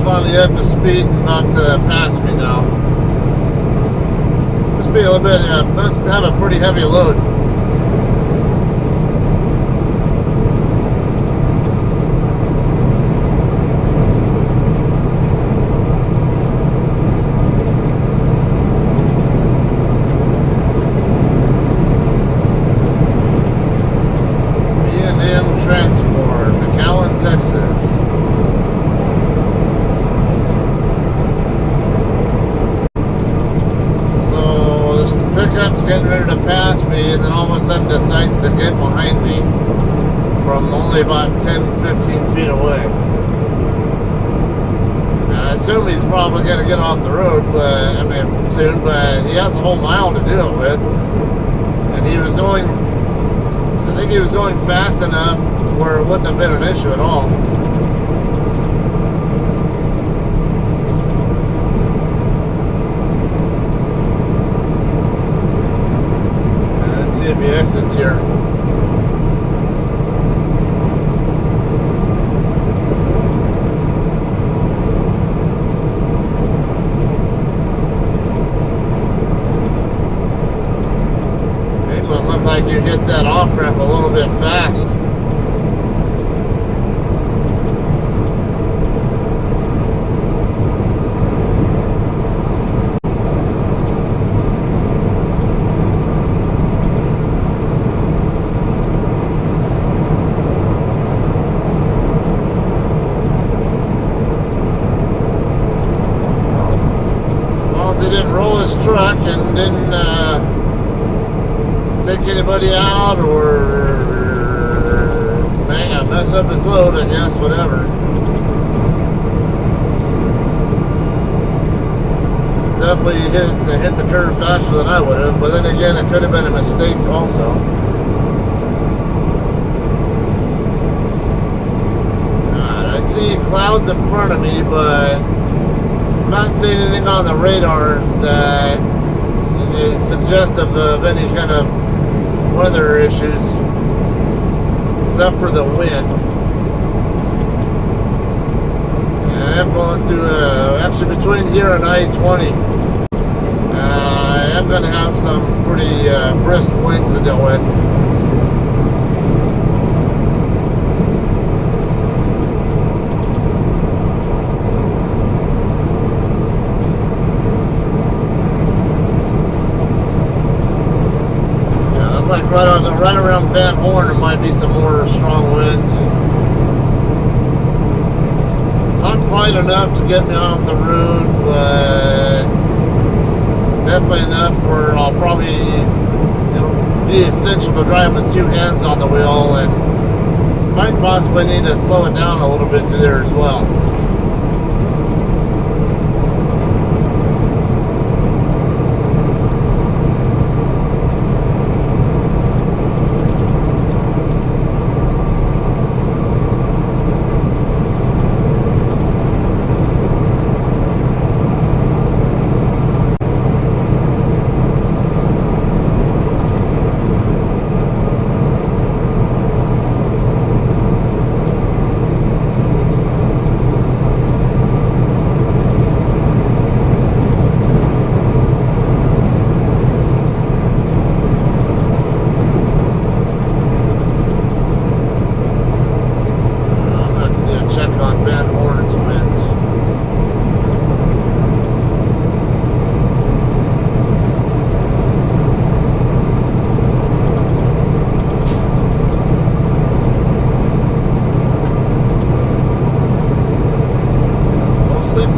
[SPEAKER 1] Finally up to speed and about to pass me now. Must be a little bit, must have a pretty heavy load. B&M Transport, McAllen, Texas. Getting ready to pass me, and then all of a sudden decides to get behind me from only about 10-15 feet away. Now, I assume he's probably going to get off the road, but I mean soon, but he has a whole mile to do it with. And he was going, I think he was going fast enough where it wouldn't have been an issue at all. exits here. It would look like you hit that off ramp a little bit fast. Truck and didn't take anybody out or mess up his load, I guess, whatever. Definitely hit the curve faster than I would have, but then again, it could have been a mistake also. I see clouds in front of me, but I'm not seeing anything on the radar that is suggestive of any kind of weather issues, except for the wind. And I am going through, actually between here and I-20, I am going to have some pretty brisk winds to deal with. Right around Van Horn, there might be some more strong winds. Not quite enough to get me off the road, but definitely enough where I'll probably, it'll be essential to drive with two hands on the wheel, and might possibly need to slow it down a little bit through there as well.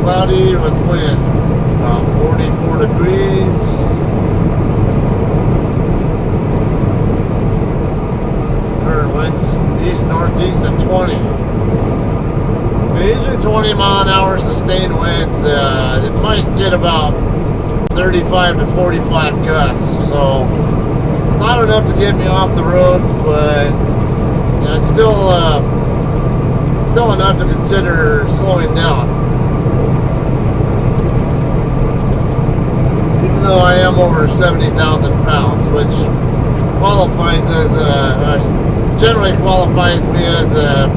[SPEAKER 1] Cloudy with wind, about 44 degrees. Current winds east-northeast at 20. Usually 20 mile an hour sustained winds. It might get about 35 to 45 gusts. So it's not enough to get me off the road, but you know, it's still enough to consider slowing down. Though I am over 70,000 pounds, which qualifies as generally qualifies me as a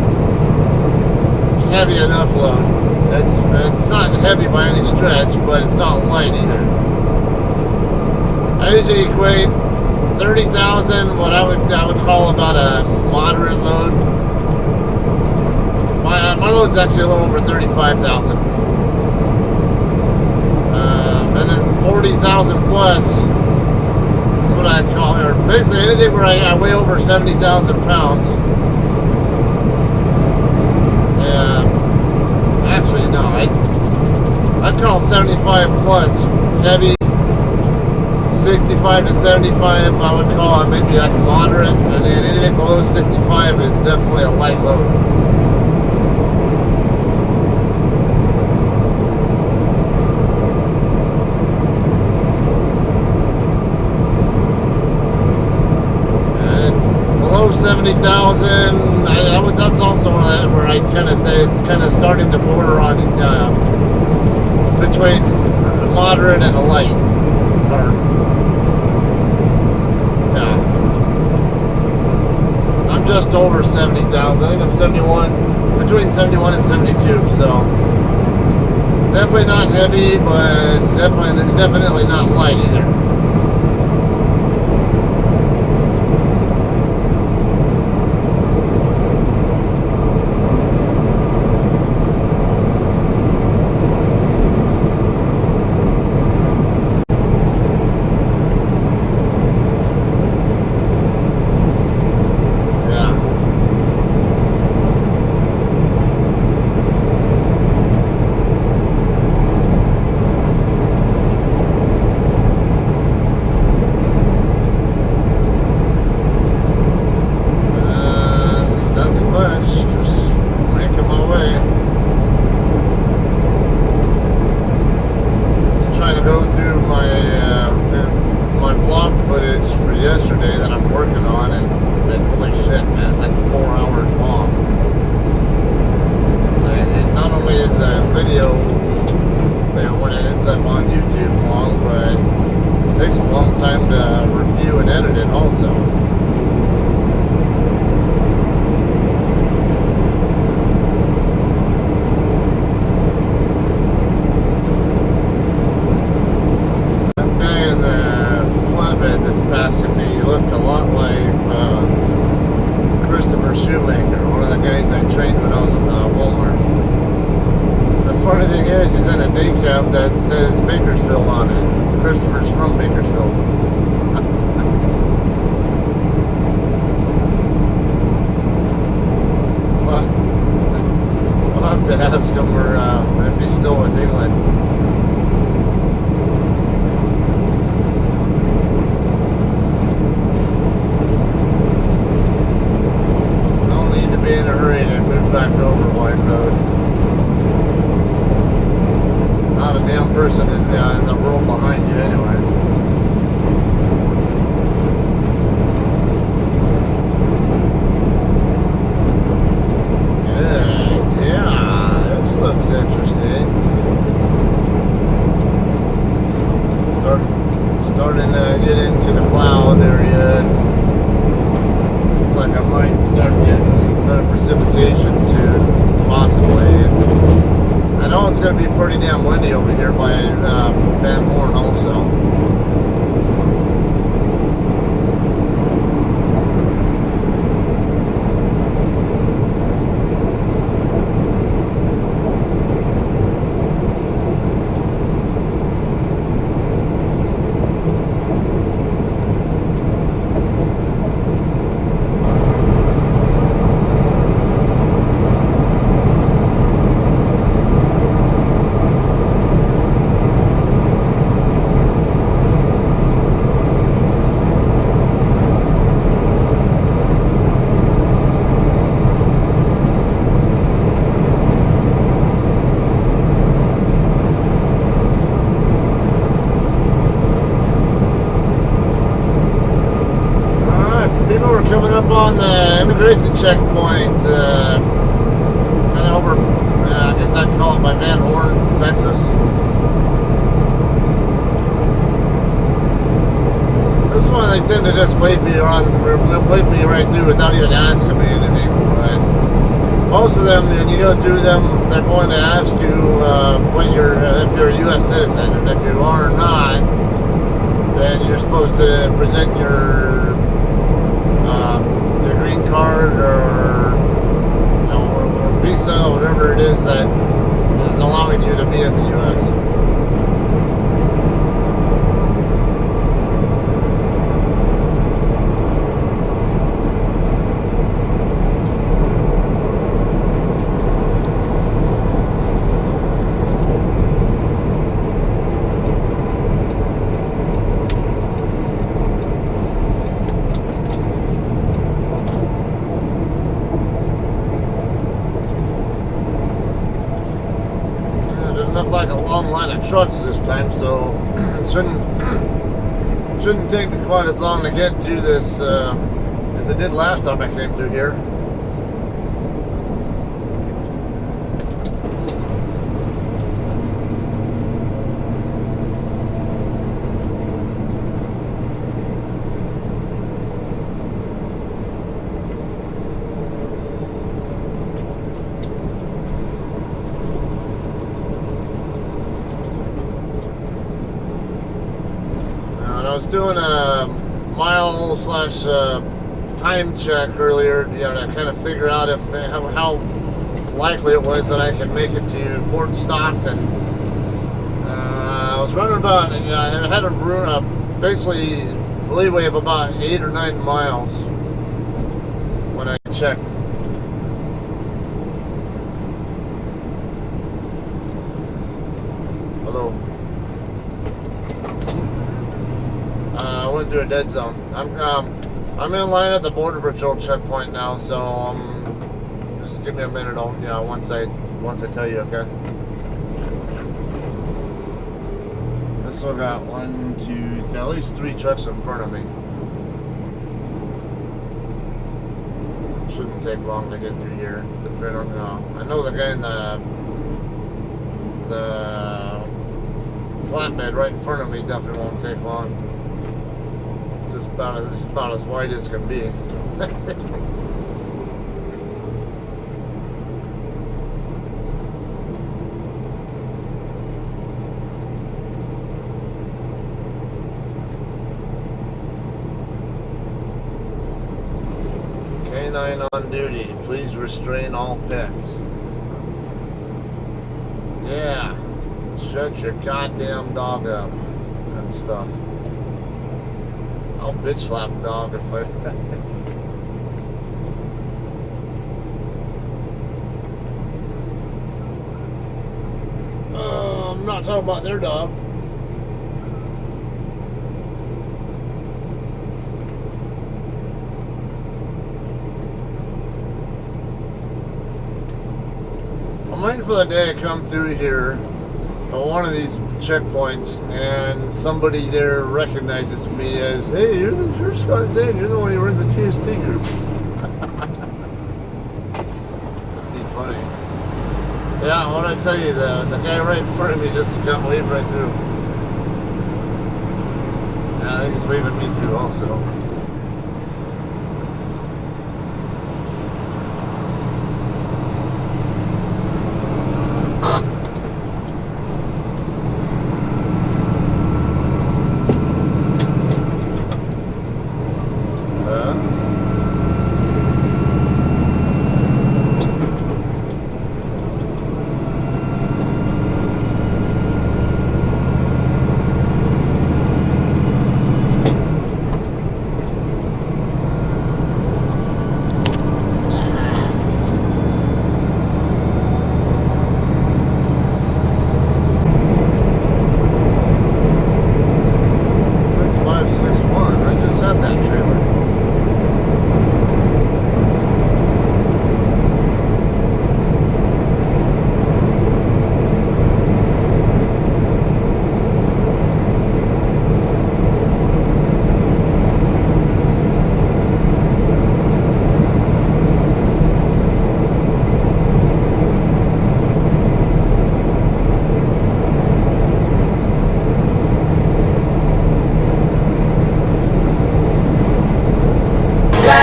[SPEAKER 1] heavy enough load. It's not heavy by any stretch, but it's not light either. I usually equate 30,000, what I would call about a moderate load. My load's actually a little over 35,000. And then 40,000 plus is what I'd call it. Or basically anything where I weigh over 70,000 pounds. Actually, no, I'd call 75 plus heavy. 65 to 75 I would call it maybe like moderate, and then anything below 65 is definitely a light load. And below 70,000, that's also where I kind of say it's kind of starting to border on between a moderate and a light. just over 70,000. I think I'm 71, between 71 and 72. So definitely not heavy, but definitely not light either. That says Bakersfield on it. Christopher's from Bakersfield. Well, we'll have to ask him if he's still with England. No need to be in a hurry to move back over White Road. Not a damn person in the world behind you anyway. Yeah, this looks interesting. Starting to get into the cloud area. Looks like I might start getting better precipitation soon, possibly. I know it's going to be pretty damn windy over here by Van Horn also. On the immigration checkpoint, kind of over, I guess I'd call it by Van Horn, Texas. This one they tend to just wave me right through without even asking me anything. But most of them, when you go through them, they're going to ask you if you're a U.S. citizen, and if you are not, then you're supposed to present your green card or visa, or whatever it is that is allowing you to be in the U.S. Like a long line of trucks this time, so it shouldn't take me quite as long to get through this as it did last time I came through here. was doing a mile slash time check earlier, you know, to kind of figure out if how likely it was that I could make it to Fort Stockton. I was running about, I had a basically leeway of about 8 or 9 miles when I checked. Hello. I went through a dead zone. I'm in line at the Border Patrol checkpoint now, so just give me a minute. Once I tell you, okay. This one got 1, 2, 3, at least 3 trucks in front of me. Shouldn't take long to get through here. I know the guy in the flatbed right in front of me definitely won't take long. It's just about as wide as it can be. Canine on duty. Please restrain all pets. Yeah. Shut your goddamn dog up and stuff. I'll bitch slap a dog if I... I'm not talking about their dog. I'm waiting for the day I come through here on one of these checkpoints and somebody there recognizes me as, hey, you're Scott Zane, you're the one who runs the TSP group. That'd be funny. Yeah, what I tell you, the guy right in front of me just got waved right through. Yeah, I think he's waving me through also.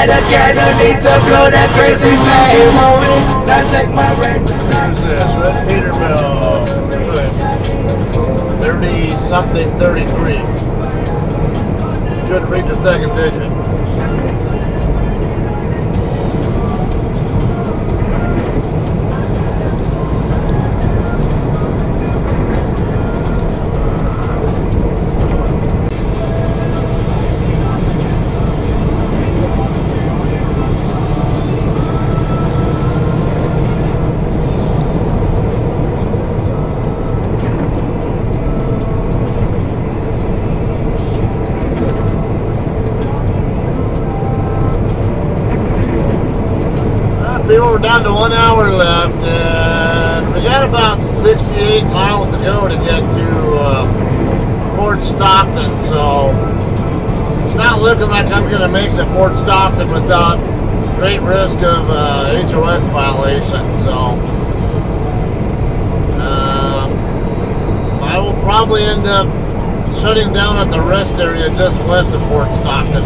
[SPEAKER 3] Again, I need to blow that crazy flame on it. Now take my red.
[SPEAKER 1] Who's this? Red Peterbilt. 30-something, 33. Couldn't read the second digit. We're down to 1 hour left, and we got about 68 miles to go to get to Fort Stockton, so it's not looking like I'm going to make the Fort Stockton without great risk of HOS violation, so I will probably end up shutting down at the rest area just west of Fort Stockton,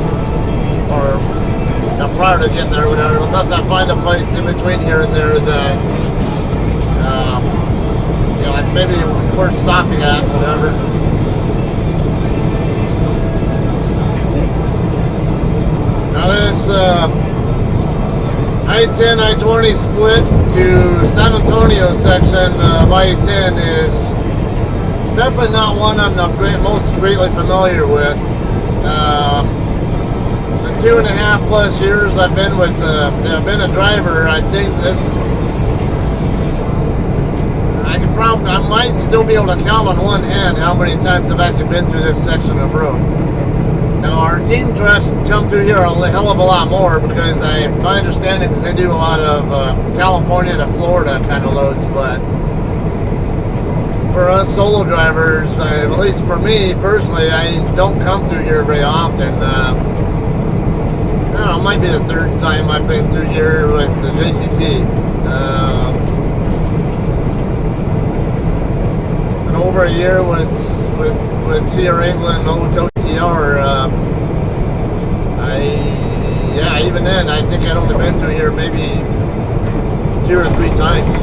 [SPEAKER 1] or prior to getting there, whatever, unless I find a place in between here and there that, like maybe worth stopping at, whatever. I-10, I-20 split to San Antonio section of I-10 is definitely not one I'm the most greatly familiar with. The 2.5 plus years I've been with, I've been a driver. I think this is, I might still be able to count on one hand how many times I've actually been through this section of road. Now our team trucks come through here a hell of a lot more because my understanding is they do a lot of California to Florida kind of loads, but for us solo drivers, at least for me personally, I don't come through here very often. I don't know, it might be the third time I've been through here with the JCT. And over a year with Sierra England OTR, even then, I think I'd only been through here maybe 2 or 3 times.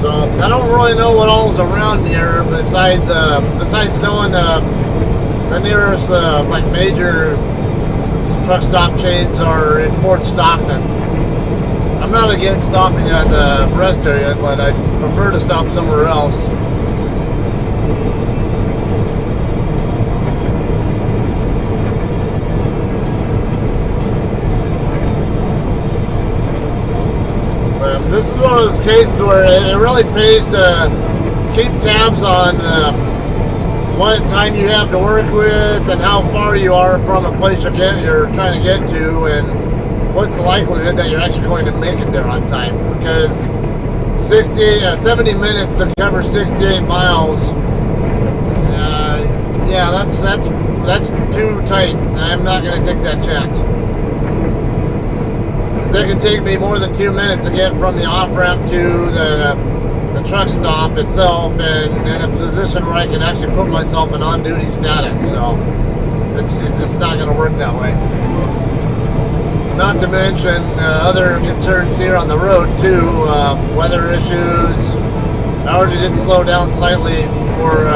[SPEAKER 1] So I don't really know what all's around here besides knowing the nearest like major truck stop chains are in Fort Stockton. I'm not against stopping at the rest area, but I prefer to stop somewhere else. This is one of those cases where it really pays to keep tabs on what time you have to work with and how far you are from a place you're trying to get to, and what's the likelihood that you're actually going to make it there on time. Because 70 minutes to cover 68 miles, yeah, that's too tight. I'm not going to take that chance. It can take me more than 2 minutes to get from the off-ramp to the truck stop itself and in a position where I can actually put myself in on-duty status. So it's just not going to work that way. Not to mention other concerns here on the road too, weather issues. I already did slow down slightly for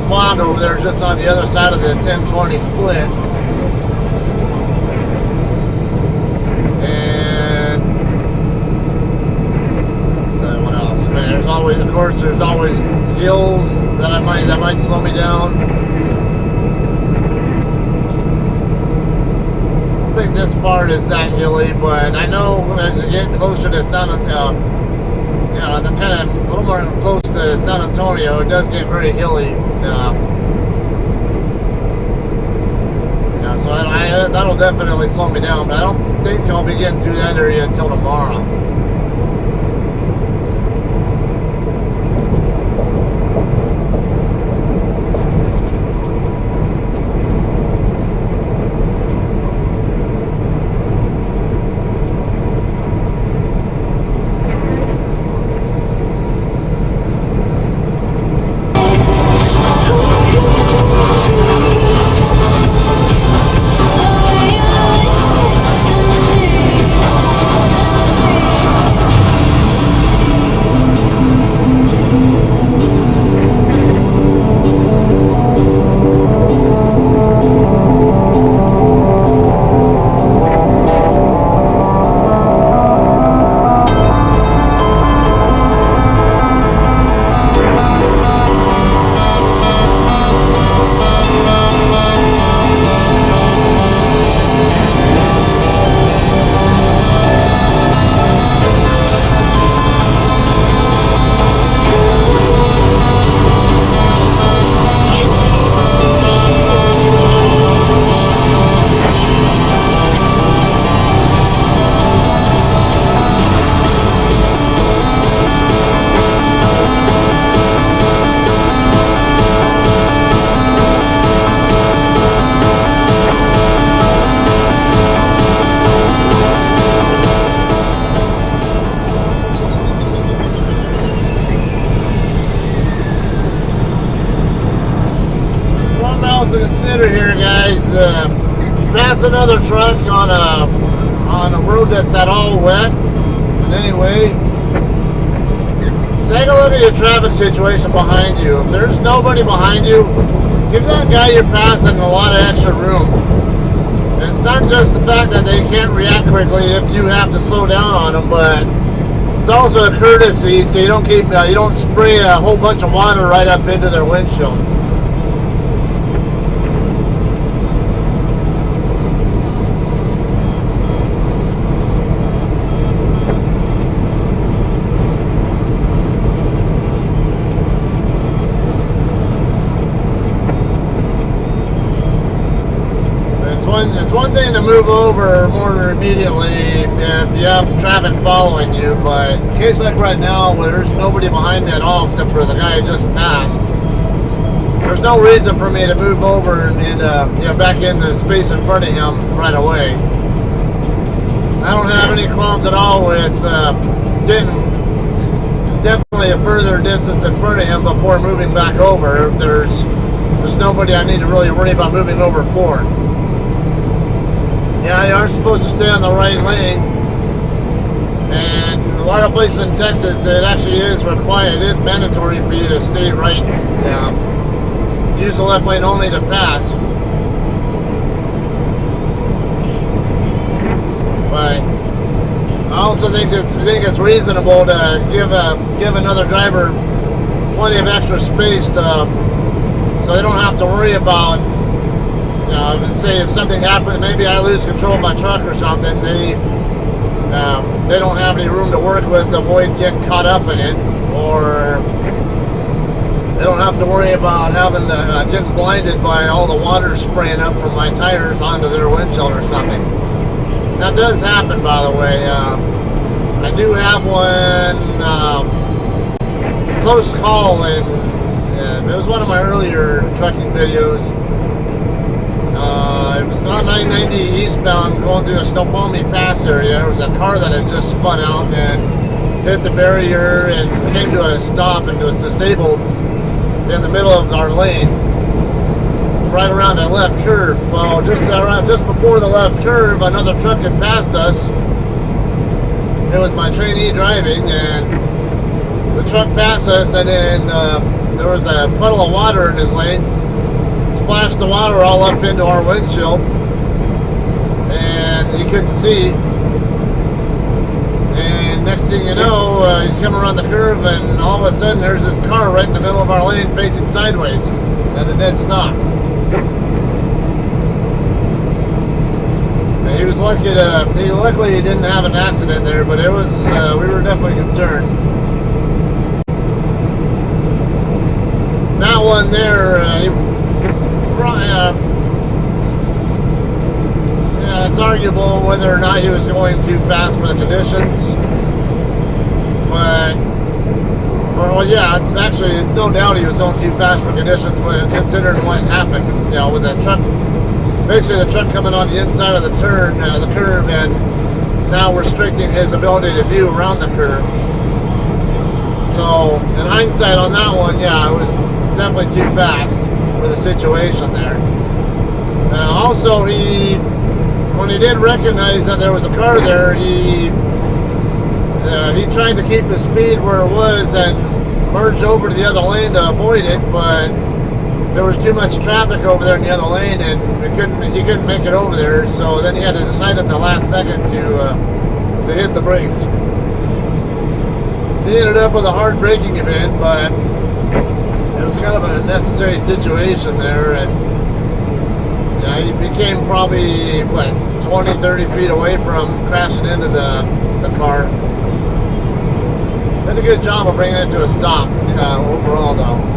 [SPEAKER 1] fog over there just on the other side of the 10-20 split. There's always hills that might slow me down. I don't think this part is that hilly, but I know as you get closer to San Antonio, the kind of a little more close to San Antonio, it does get very hilly. So that'll definitely slow me down, but I don't think I'll be getting through that area until tomorrow. To consider here, guys. Pass another truck on a road that's at all wet. But anyway, take a look at your traffic situation behind you. If there's nobody behind you, give that guy you're passing a lot of extra room. And it's not just the fact that they can't react quickly if you have to slow down on them, but it's also a courtesy so you don't you don't spray a whole bunch of water right up into their windshield. It's one thing to move over more immediately if you have traffic following you, but in a case like right now where there's nobody behind me at all except for the guy I just passed, there's no reason for me to move over and back in the space in front of him right away. I don't have any qualms at all with getting definitely a further distance in front of him before moving back over if there's nobody I need to really worry about moving over for. Yeah, you are supposed to stay on the right lane, and a lot of places in Texas it actually is required, it is mandatory for you to stay right, use the left lane only to pass. But I also think it's reasonable to give another driver plenty of extra space so they don't have to worry about. Say if something happened, maybe I lose control of my truck or something, they don't have any room to work with to avoid getting caught up in it, or they don't have to worry about having to getting blinded by all the water spraying up from my tires onto their windshield or something. That does happen, by the way. I do have one close call, and it was one of my earlier trucking videos. It was on 990 eastbound going through a Snoqualmie Pass area. There was a car that had just spun out and hit the barrier and came to a stop and was disabled in the middle of our lane, right around that left curve. Well, just before the left curve, another truck had passed us. It was my trainee driving, and the truck passed us, and then there was a puddle of water in his lane. Splashed the water all up into our windshield, and he couldn't see. And next thing you know, he's coming around the curve, and all of a sudden there's this car right in the middle of our lane facing sideways at a dead stop. And he was luckily he didn't have an accident there, but it was we were definitely concerned. That one there, it's arguable whether or not he was going too fast for the conditions, but it's no doubt he was going too fast for conditions when considering what happened. With that truck, basically the truck coming on the inside of the the curve, and now restricting his ability to view around the curve. So in hindsight on that one, it was definitely too fast for the situation there. Also, when he did recognize that there was a car there, he tried to keep the speed where it was and merged over to the other lane to avoid it, but there was too much traffic over there in the other lane, and he couldn't make it over there. So then he had to decide at the last second to hit the brakes. He ended up with a hard braking event, but it was kind of a necessary situation there, and he became probably 20-30 feet away from crashing into the car. Did a good job of bringing it to a stop overall, though.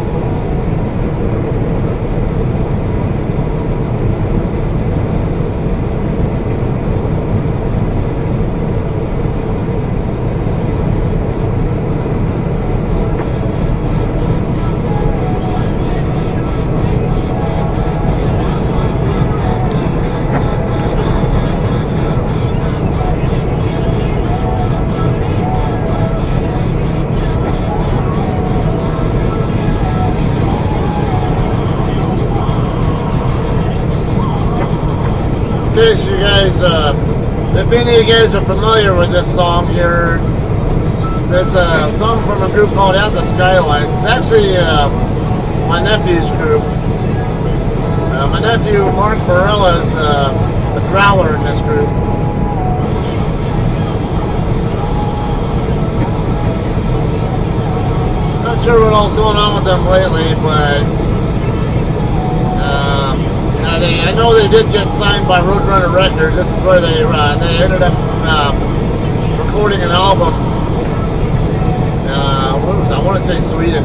[SPEAKER 1] Case you guys, if any of you guys are familiar with this song here, it's a song from a group called At the Skylines. It's actually my nephew's group. to Mark Barella's the growler in this group. Not sure what all's going on with them lately, but I know they did get signed by Roadrunner Records. This is where they ended up recording an album. What was I want to say Sweden.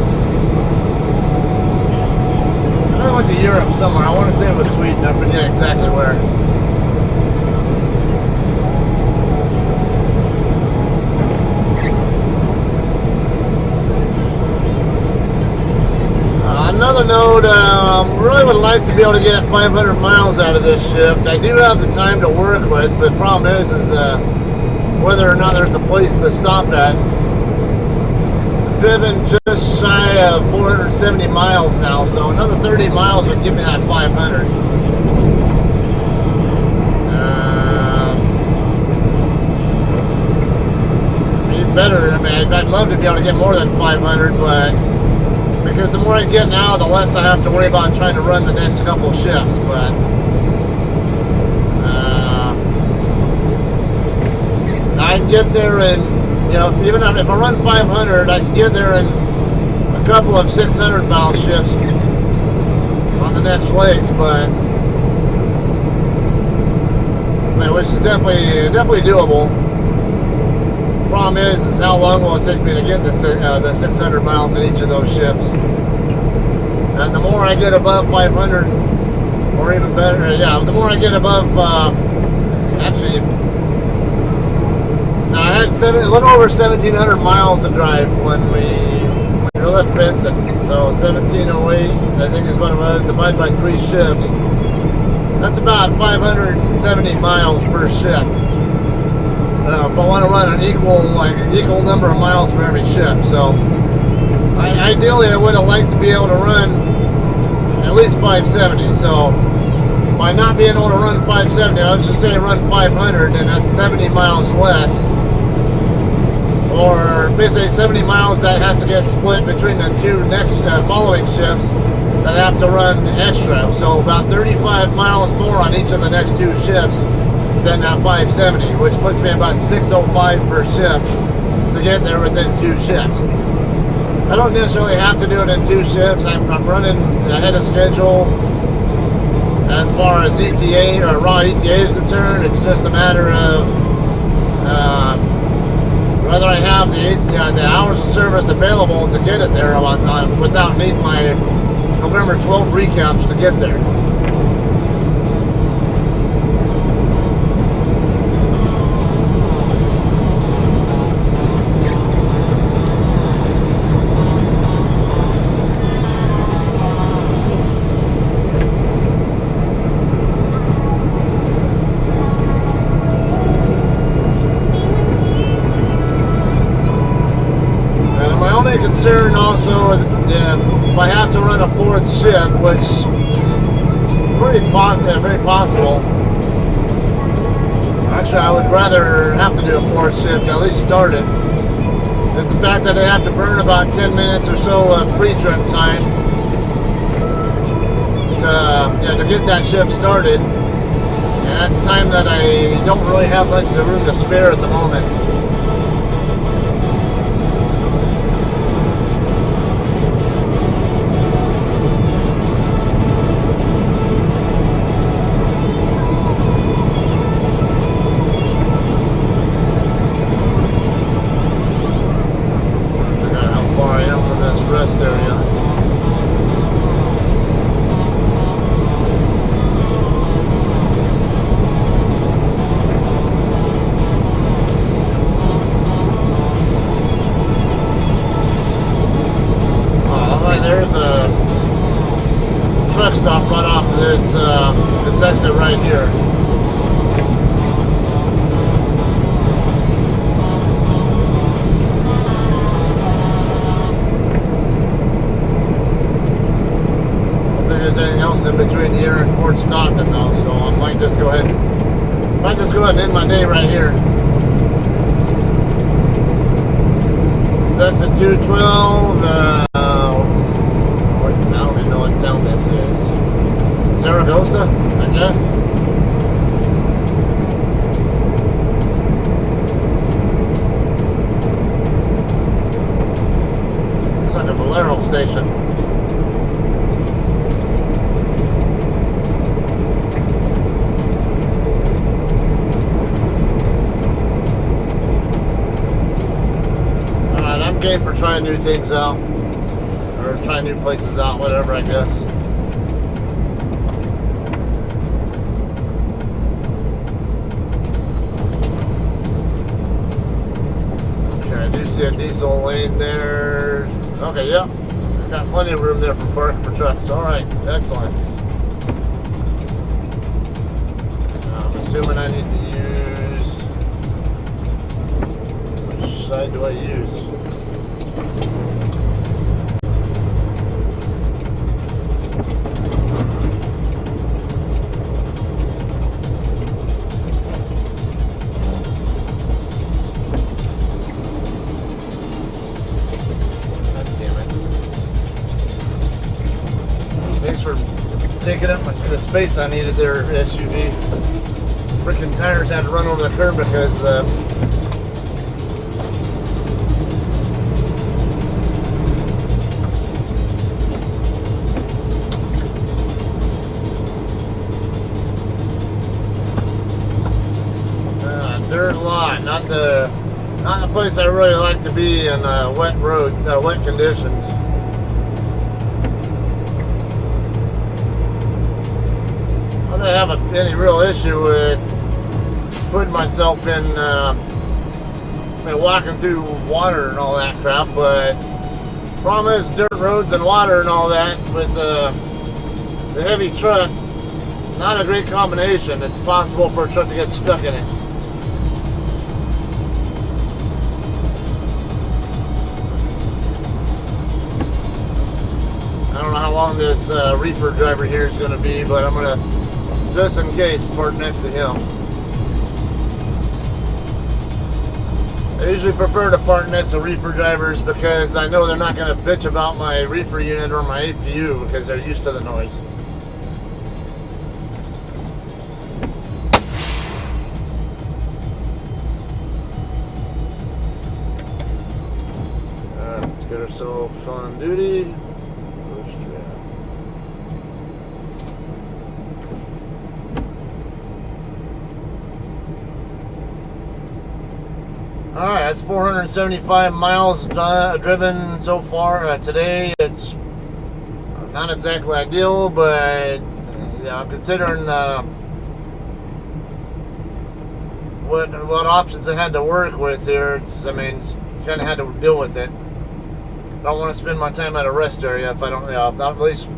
[SPEAKER 1] I know I went to Europe somewhere. I want to say it was Sweden. I forget exactly where. Another note, really would like to be able to get 500 miles out of this shift. I do have the time to work with, but the problem is whether or not there's a place to stop at. I've driven just shy of 470 miles now, so another 30 miles would give me that 500. Be better. I mean, I'd love to be able to get more than 500, but because the more I get now, the less I have to worry about trying to run the next couple of shifts. But I can get there in, even if I run 500, I can get there in a couple of 600-mile shifts on the next legs. But which is definitely doable. Problem is how long will it take me to get the 600 miles in each of those shifts? And the more I get above 500, or even better, the more I get above, actually, now I had a little over 1,700 miles to drive when we left Benson. So 1,708, I think is what it was, divided by 3 shifts. That's about 570 miles per shift. If I want to run an equal number of miles for every shift. So ideally I would have liked to be able to run at least 570. So by not being able to run 570, I would just say run 500, and that's 70 miles less. Or basically 70 miles that has to get split between the 2 next following shifts that have to run extra. So about 35 miles more on each of the next 2 shifts than that 570, which puts me about 605 per shift to get there within 2 shifts. I don't necessarily have to do it in 2 shifts. I'm running ahead of schedule as far as ETA or raw ETA is concerned. It's just a matter of whether I have the hours of service available to get it there without needing my November 12 recaps to get there. Concern also, if I have to run a 4th shift, which is very possible. Actually, I would rather have to do a 4th shift, at least start it. Is the fact that I have to burn about 10 minutes or so of pre-trip time to get that shift started. And that's time that I don't really have much room to spare at the moment. Stop right off of this exit right here. I don't think there's anything else in between here and Fort Stockton though, so I might just go ahead and end my day right here. It's exit 212. Saragosa, I guess. It's like a Valero station. Alright, I'm game for trying new things out. Or trying new places out, whatever, I guess. See a diesel lane there. Okay, yeah. Got plenty of room there for parking for trucks. Alright, excellent. I'm assuming I need to use... Which side do I use? Thanks for taking up the space I needed there, SUV. Freaking tires had to run over the curb because dirt lot, not the place I really like to be in wet roads, wet conditions. I don't have any real issue with putting myself in, walking through water and all that crap, but problem is dirt roads and water and all that with the heavy truck, not a great combination. It's possible for a truck to get stuck in it. I don't know how long this reefer driver here is going to be, but I'm going to, just in case, park next to him. I usually prefer to park next to reefer drivers because I know they're not going to bitch about my reefer unit or my APU because they're used to the noise. Let's get ourselves on duty. Alright, that's 475 miles driven so far today. It's not exactly ideal, but yeah, considering what options I had to work with here, kind of had to deal with it. I don't want to spend my time at a rest area if I don't, at least,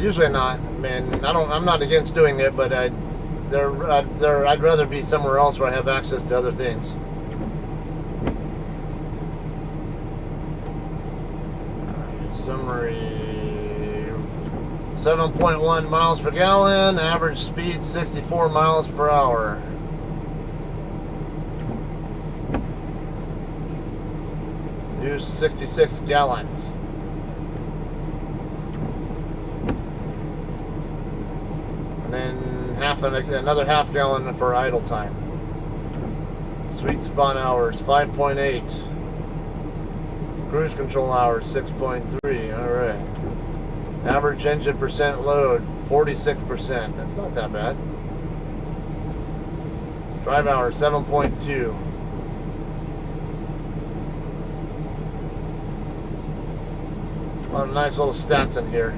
[SPEAKER 1] usually not. I'm not against doing it, but I'd rather be somewhere else where I have access to other things. Summary, 7.1 miles per gallon, average speed 64 miles per hour. Used 66 gallons. And then another half gallon for idle time. Sweet spot hours 5.8. Cruise control hours 6.3. All right. Average engine percent load 46%. That's not that bad. Drive hours 7.2. A lot of nice little stats in here.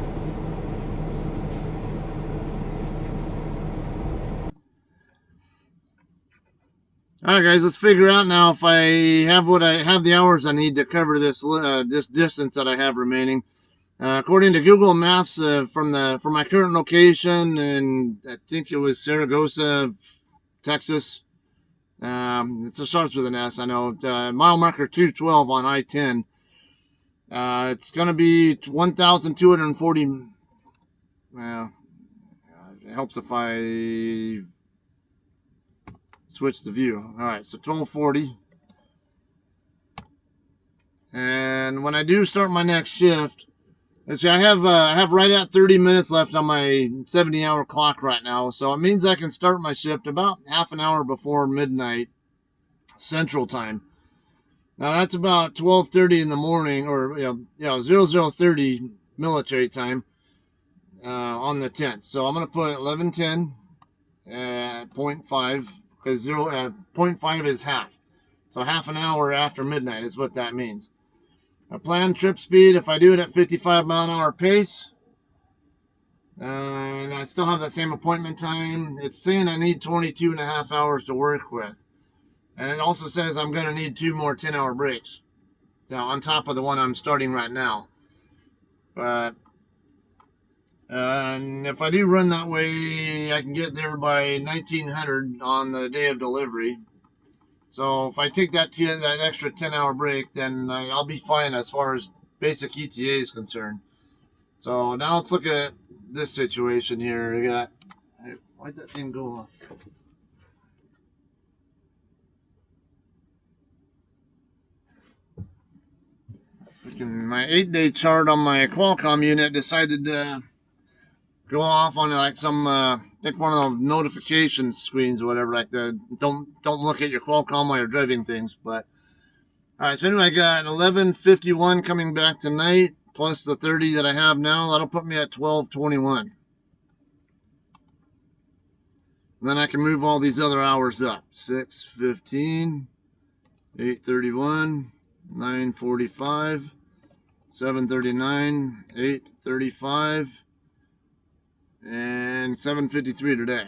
[SPEAKER 1] Alright guys, let's figure out now if I have the hours I need to cover this this distance that I have remaining. According to Google Maps, from my current location, and I think it was Saragosa, Texas. It starts with an S, I know. Mile marker 212 on I-10. It's going to be 1,240. Well, it helps if I switch the view. Alright, so 1240. And when I do start my next shift, Let's see, I have right at 30 minutes left on my 70-hour clock right now, so it means I can start my shift about half an hour before midnight Central Time. Now that's about 12:30 in the morning, or 00:30 military time on the 10th. So I'm gonna put 11:10 at 0.5 because 0.5 is half. So half an hour after midnight is what that means. A planned trip speed, if I do it at 55 mile an hour pace, and I still have that same appointment time, it's saying I need 22 and a half hours to work with. And it also says I'm going to need 2 more 10-hour breaks on top of the one I'm starting right now. But and if I do run that way, I can get there by 1900 on the day of delivery. So if I take that extra 10-hour break, then I'll be fine as far as basic ETA is concerned. So now let's look at this situation here. We got, why'd that thing go off? Freaking my 8-day chart on my Qualcomm unit decided to go off on like some like one of those notification screens or whatever, like the don't look at your Qualcomm while you're driving things. But all right, so anyway, I got 11:51 coming back tonight plus the 30 that I have now. That'll put me at 12:21. Then I can move all these other hours up. 6:15, 8:31, 9:45, 7:39, 8:35, and 7:53 today.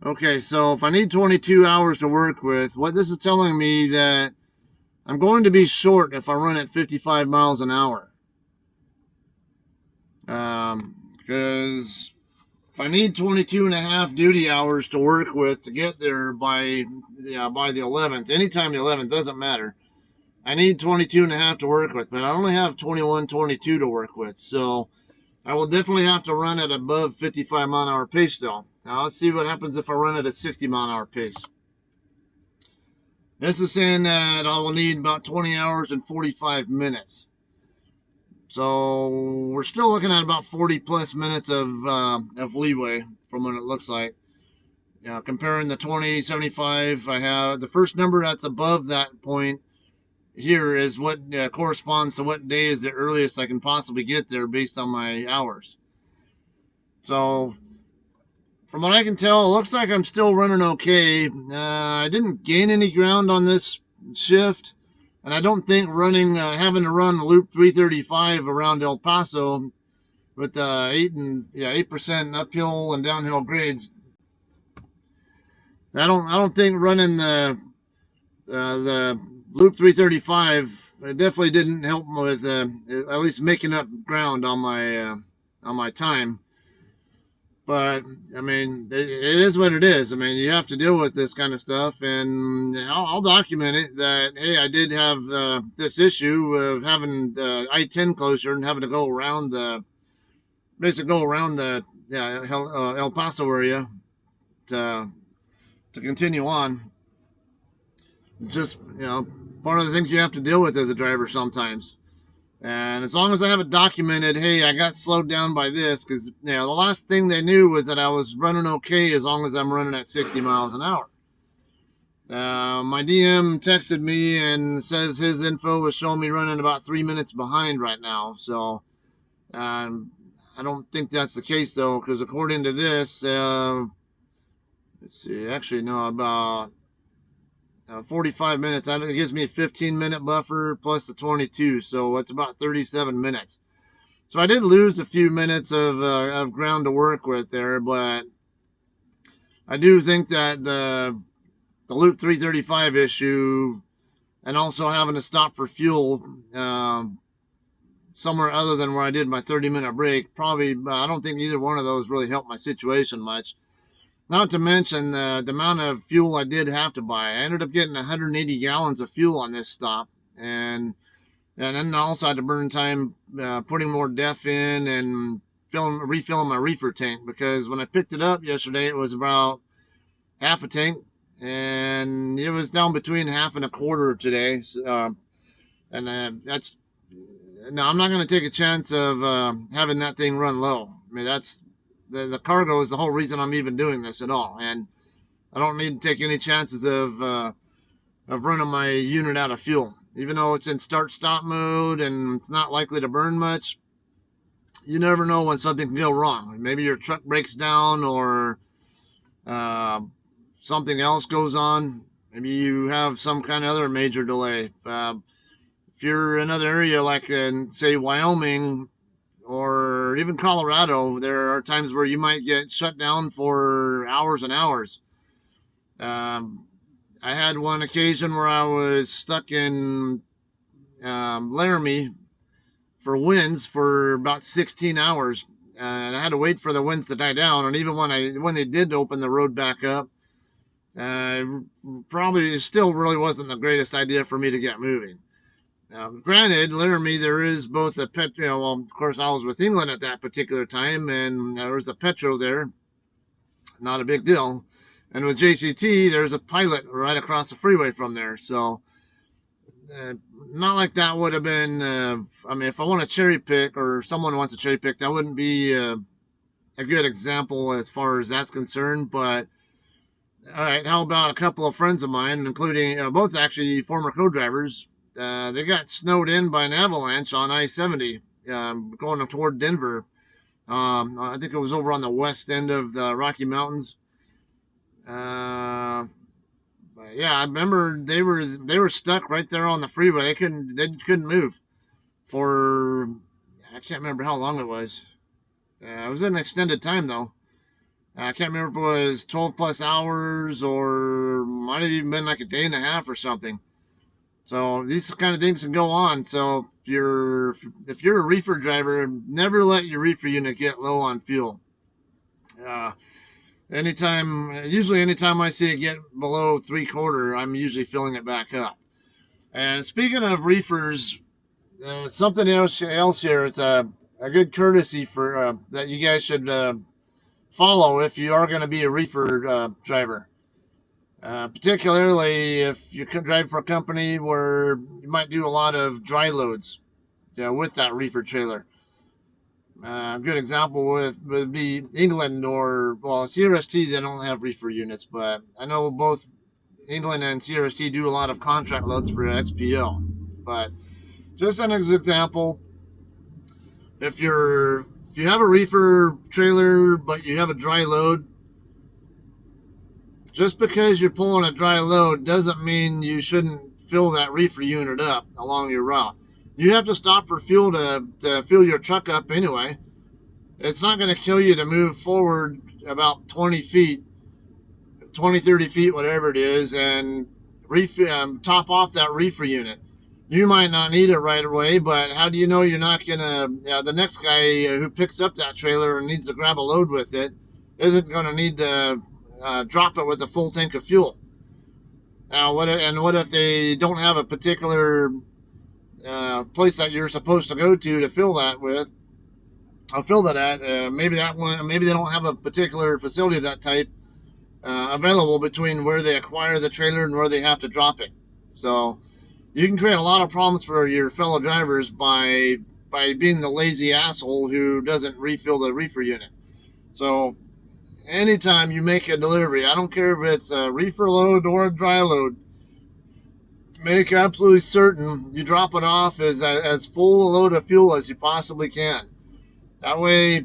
[SPEAKER 1] Okay, so if I need 22 hours to work with, what this is telling me that I'm going to be short if I run at 55 miles an hour. Because if I need 22 and a half duty hours to work with to get there by the 11th, anytime the 11th, doesn't matter. I need 22 and a half to work with, but I only have 21, 22 to work with. So I will definitely have to run at above 55 mile an hour pace still. Now let's see what happens if I run at a 60 mile an hour pace. This is saying that I will need about 20 hours and 45 minutes. So we're still looking at about 40 plus minutes of leeway from what it looks like. Comparing the 20, 75, I have the first number that's above that point here is what corresponds to what day is the earliest I can possibly get there based on my hours. So from what I can tell, it looks like I'm still running okay. I didn't gain any ground on this shift, and I don't think having to run loop 335 around El Paso with 8% uphill and downhill grades. I don't think running the loop 335 definitely didn't help with at least making up ground on my time. But I mean, it is what it is. I mean, you have to deal with this kind of stuff, and I'll document it that, hey, I did have this issue of having the I-10 closure and having to go around the El Paso area to continue on. Just part of the things you have to deal with as a driver sometimes. And as long as I have it documented, hey, I got slowed down by this, because the last thing they knew was that I was running okay as long as I'm running at 60 miles an hour. My DM texted me and says his info was showing me running about 3 minutes behind right now. So I don't think that's the case, though, because according to this, let's see, actually, no, about 45 minutes. That gives me a 15-minute buffer plus the 22, so it's about 37 minutes. So I did lose a few minutes of ground to work with there, but I do think that the loop 335 issue and also having to stop for fuel somewhere other than where I did my 30-minute break, probably I don't think either one of those really helped my situation much. Not to mention the amount of fuel I did have to buy. I ended up getting 180 gallons of fuel on this stop, and then I also had to burn time putting more DEF in and refilling my reefer tank, because when I picked it up yesterday, it was about half a tank, and it was down between half and a quarter today. And that's now I'm not going to take a chance of having that thing run low. I mean, that's the cargo is the whole reason I'm even doing this at all, and I don't need to take any chances of running my unit out of fuel. Even though it's in start-stop mode and it's not likely to burn much, you never know when something can go wrong. Maybe your truck breaks down, or something else goes on. Maybe you have some kind of other major delay. If you're in another area like in, say, Wyoming or even Colorado, there are times where you might get shut down for hours and hours. I had one occasion where I was stuck in Laramie for winds for about 16 hours, and I had to wait for the winds to die down. And even when they did open the road back up, probably still really wasn't the greatest idea for me to get moving. Now, granted, Laramie, there is both a Petro. Well, of course, I was with England at that particular time, and there was a Petro there. Not a big deal. And with JCT, there's a Pilot right across the freeway from there. So, not like that would have been. I mean, if I want to cherry pick, or someone wants to cherry pick, that wouldn't be a good example as far as that's concerned. But all right, how about a couple of friends of mine, including both actually former co-drivers? They got snowed in by an avalanche on I-70 going toward Denver. I think it was over on the west end of the Rocky Mountains. Yeah, I remember they were stuck right there on the freeway. They couldn't move for, I can't remember how long it was. It was an extended time though. I can't remember if it was 12 plus hours or might have even been like a day and a half or something. So these kind of things can go on. So if you're a reefer driver, never let your reefer unit get low on fuel. Usually anytime I see it get below 3/4, I'm usually filling it back up. And speaking of reefers, something else here. It's a good courtesy for that you guys should follow if you are going to be a reefer driver. Particularly if you drive for a company where you might do a lot of dry loads, with that reefer trailer. A good example would be England, or, well, CRST, they don't have reefer units, but I know both England and CRST do a lot of contract loads for XPO. But just as an example, if you have a reefer trailer but you have a dry load, just because you're pulling a dry load doesn't mean you shouldn't fill that reefer unit up along your route. You have to stop for fuel to fill your truck up anyway. It's not going to kill you to move forward about 20 feet, 20, 30 feet, whatever it is, and top off that reefer unit. You might not need it right away, but how do you know you're not going to, the next guy who picks up that trailer and needs to grab a load with it isn't going to need to drop it with a full tank of fuel. Now, what if they don't have a particular place that you're supposed to go to fill that with? I'll fill that at. Maybe they don't have a particular facility of that type available between where they acquire the trailer and where they have to drop it. So you can create a lot of problems for your fellow drivers by being the lazy asshole who doesn't refill the reefer unit. So anytime you make a delivery, I don't care if it's a reefer load or a dry load, make absolutely certain you drop it off as full a load of fuel as you possibly can. That way,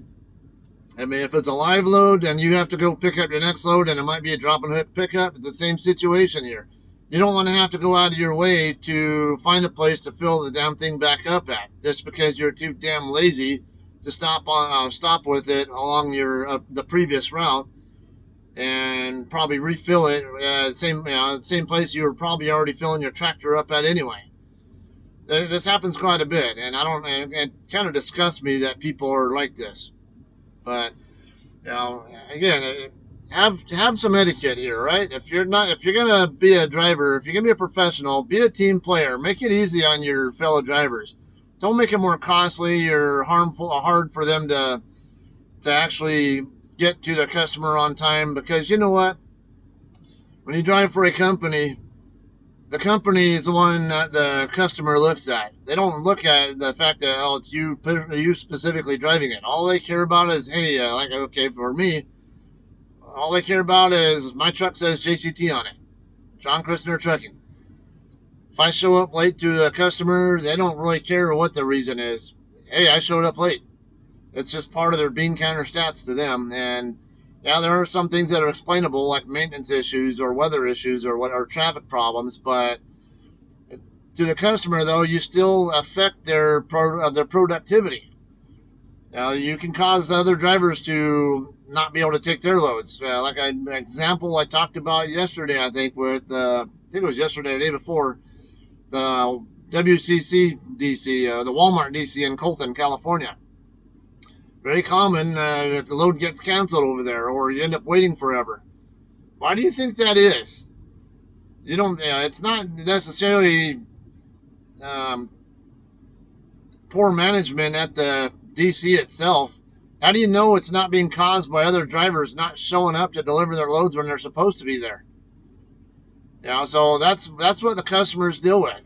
[SPEAKER 1] I mean, if it's a live load and you have to go pick up your next load and it might be a drop and hook pickup, it's the same situation here. You don't want to have to go out of your way to find a place to fill the damn thing back up at, just because you're too damn lazy to stop with it along your the previous route and probably refill it same place you were probably already filling your tractor up at anyway. This happens quite a bit, and it kind of disgusts me that people are like this. But again, have some etiquette here, right? If you're gonna be a driver, if you're gonna be a professional, be a team player. Make it easy on your fellow drivers. Don't make it more costly or hard for them to actually get to their customer on time, because you know what? When you drive for a company, the company is the one that the customer looks at. They don't look at the fact that, oh, it's you specifically driving it. All they care about is, hey, okay, for me, all they care about is my truck says JCT on it, John Christner Trucking. If I show up late to a customer, they don't really care what the reason is. Hey, I showed up late. It's just part of their bean counter stats to them. And yeah, there are some things that are explainable, like maintenance issues or weather issues or traffic problems. But to the customer, though, you still affect their productivity. You can cause other drivers to not be able to take their loads. Like an example I talked about yesterday, I think it was yesterday or the day before, the WCC DC, the Walmart DC in Colton, California. Very common that the load gets canceled over there, or you end up waiting forever. Why do you think that is? You don't. It's not necessarily poor management at the DC itself. How do you know it's not being caused by other drivers not showing up to deliver their loads when they're supposed to be there? So that's what the customers deal with.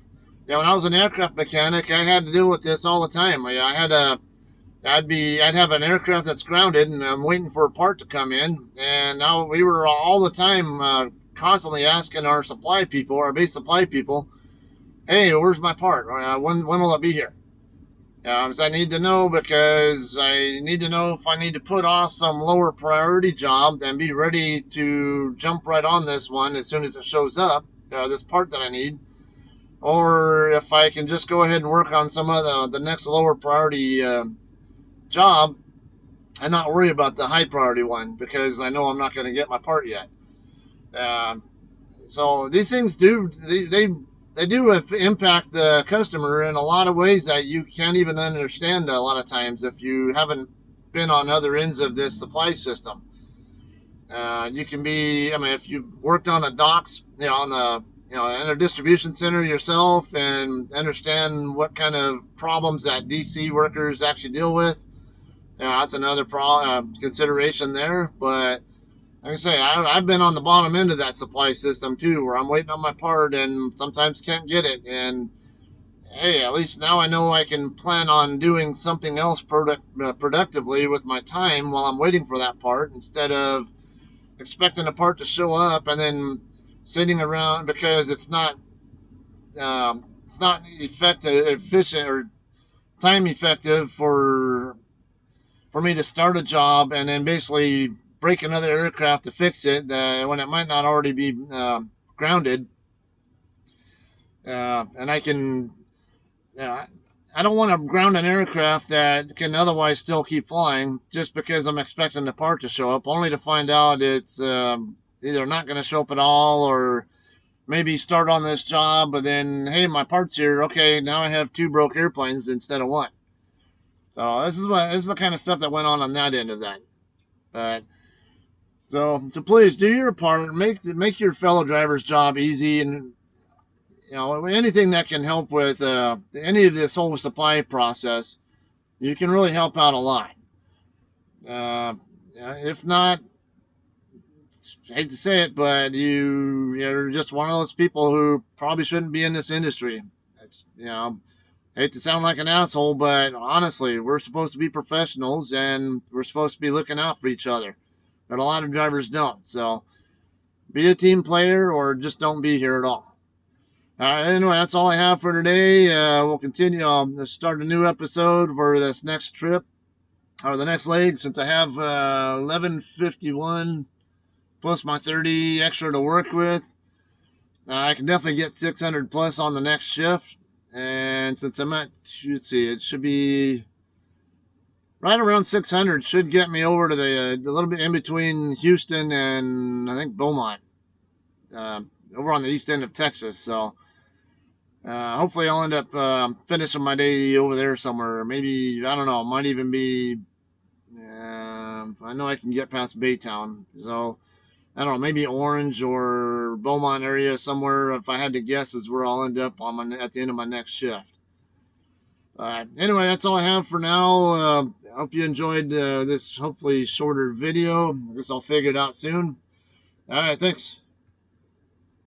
[SPEAKER 1] When I was an aircraft mechanic, I had to deal with this all the time. I'd have an aircraft that's grounded, and I'm waiting for a part to come in, and now we were all the time constantly asking our base supply people, hey, where's my part? When will it be here? Because I need to know, because I need to know if I need to put off some lower priority job and be ready to jump right on this one as soon as it shows up, this part that I need, or if I can just go ahead and work on some of the next lower priority job and not worry about the high priority one, because I know I'm not going to get my part yet. So these things they do impact the customer in a lot of ways that you can't even understand a lot of times if you haven't been on other ends of this supply system. You can be, if you've worked on a docks, in a distribution center yourself, and understand what kind of problems that DC workers actually deal with, that's another consideration there. But like I say, I've been on the bottom end of that supply system too, where I'm waiting on my part and sometimes can't get it. And hey, at least now I know I can plan on doing something else productively with my time while I'm waiting for that part, instead of expecting a part to show up and then sitting around because it's not efficient or time effective for me to start a job and then basically break another aircraft to fix it when it might not already be grounded. And I don't want to ground an aircraft that can otherwise still keep flying just because I'm expecting the part to show up, only to find out it's either not going to show up at all, or maybe start on this job, but then, hey, my part's here. Okay, now I have 2 broke airplanes instead of 1. So this is the kind of stuff that went on that end of that. But so please do your part. Make your fellow driver's job easy, and anything that can help with any of this whole supply process, you can really help out a lot. If not, I hate to say it, but you're just one of those people who probably shouldn't be in this industry. Hate to sound like an asshole, but honestly, we're supposed to be professionals and we're supposed to be looking out for each other. But a lot of drivers don't. So be a team player or just don't be here at all. Anyway, that's all I have for today. We'll continue. Let's start a new episode for this next trip, or the next leg, since I have 11:51 plus my 30 extra to work with. I can definitely get 600 plus on the next shift. And since I'm at, let's see, it should be right around 600, should get me over to a little bit in between Houston and I think Beaumont, over on the east end of Texas. So hopefully I'll end up finishing my day over there somewhere. Maybe, I don't know, might even be, I know I can get past Baytown. So I don't know, maybe Orange or Beaumont area somewhere, if I had to guess, is where I'll end up at the end of my next shift. Anyway, that's all I have for now. I hope you enjoyed this hopefully shorter video. I guess I'll figure it out soon. All right, thanks.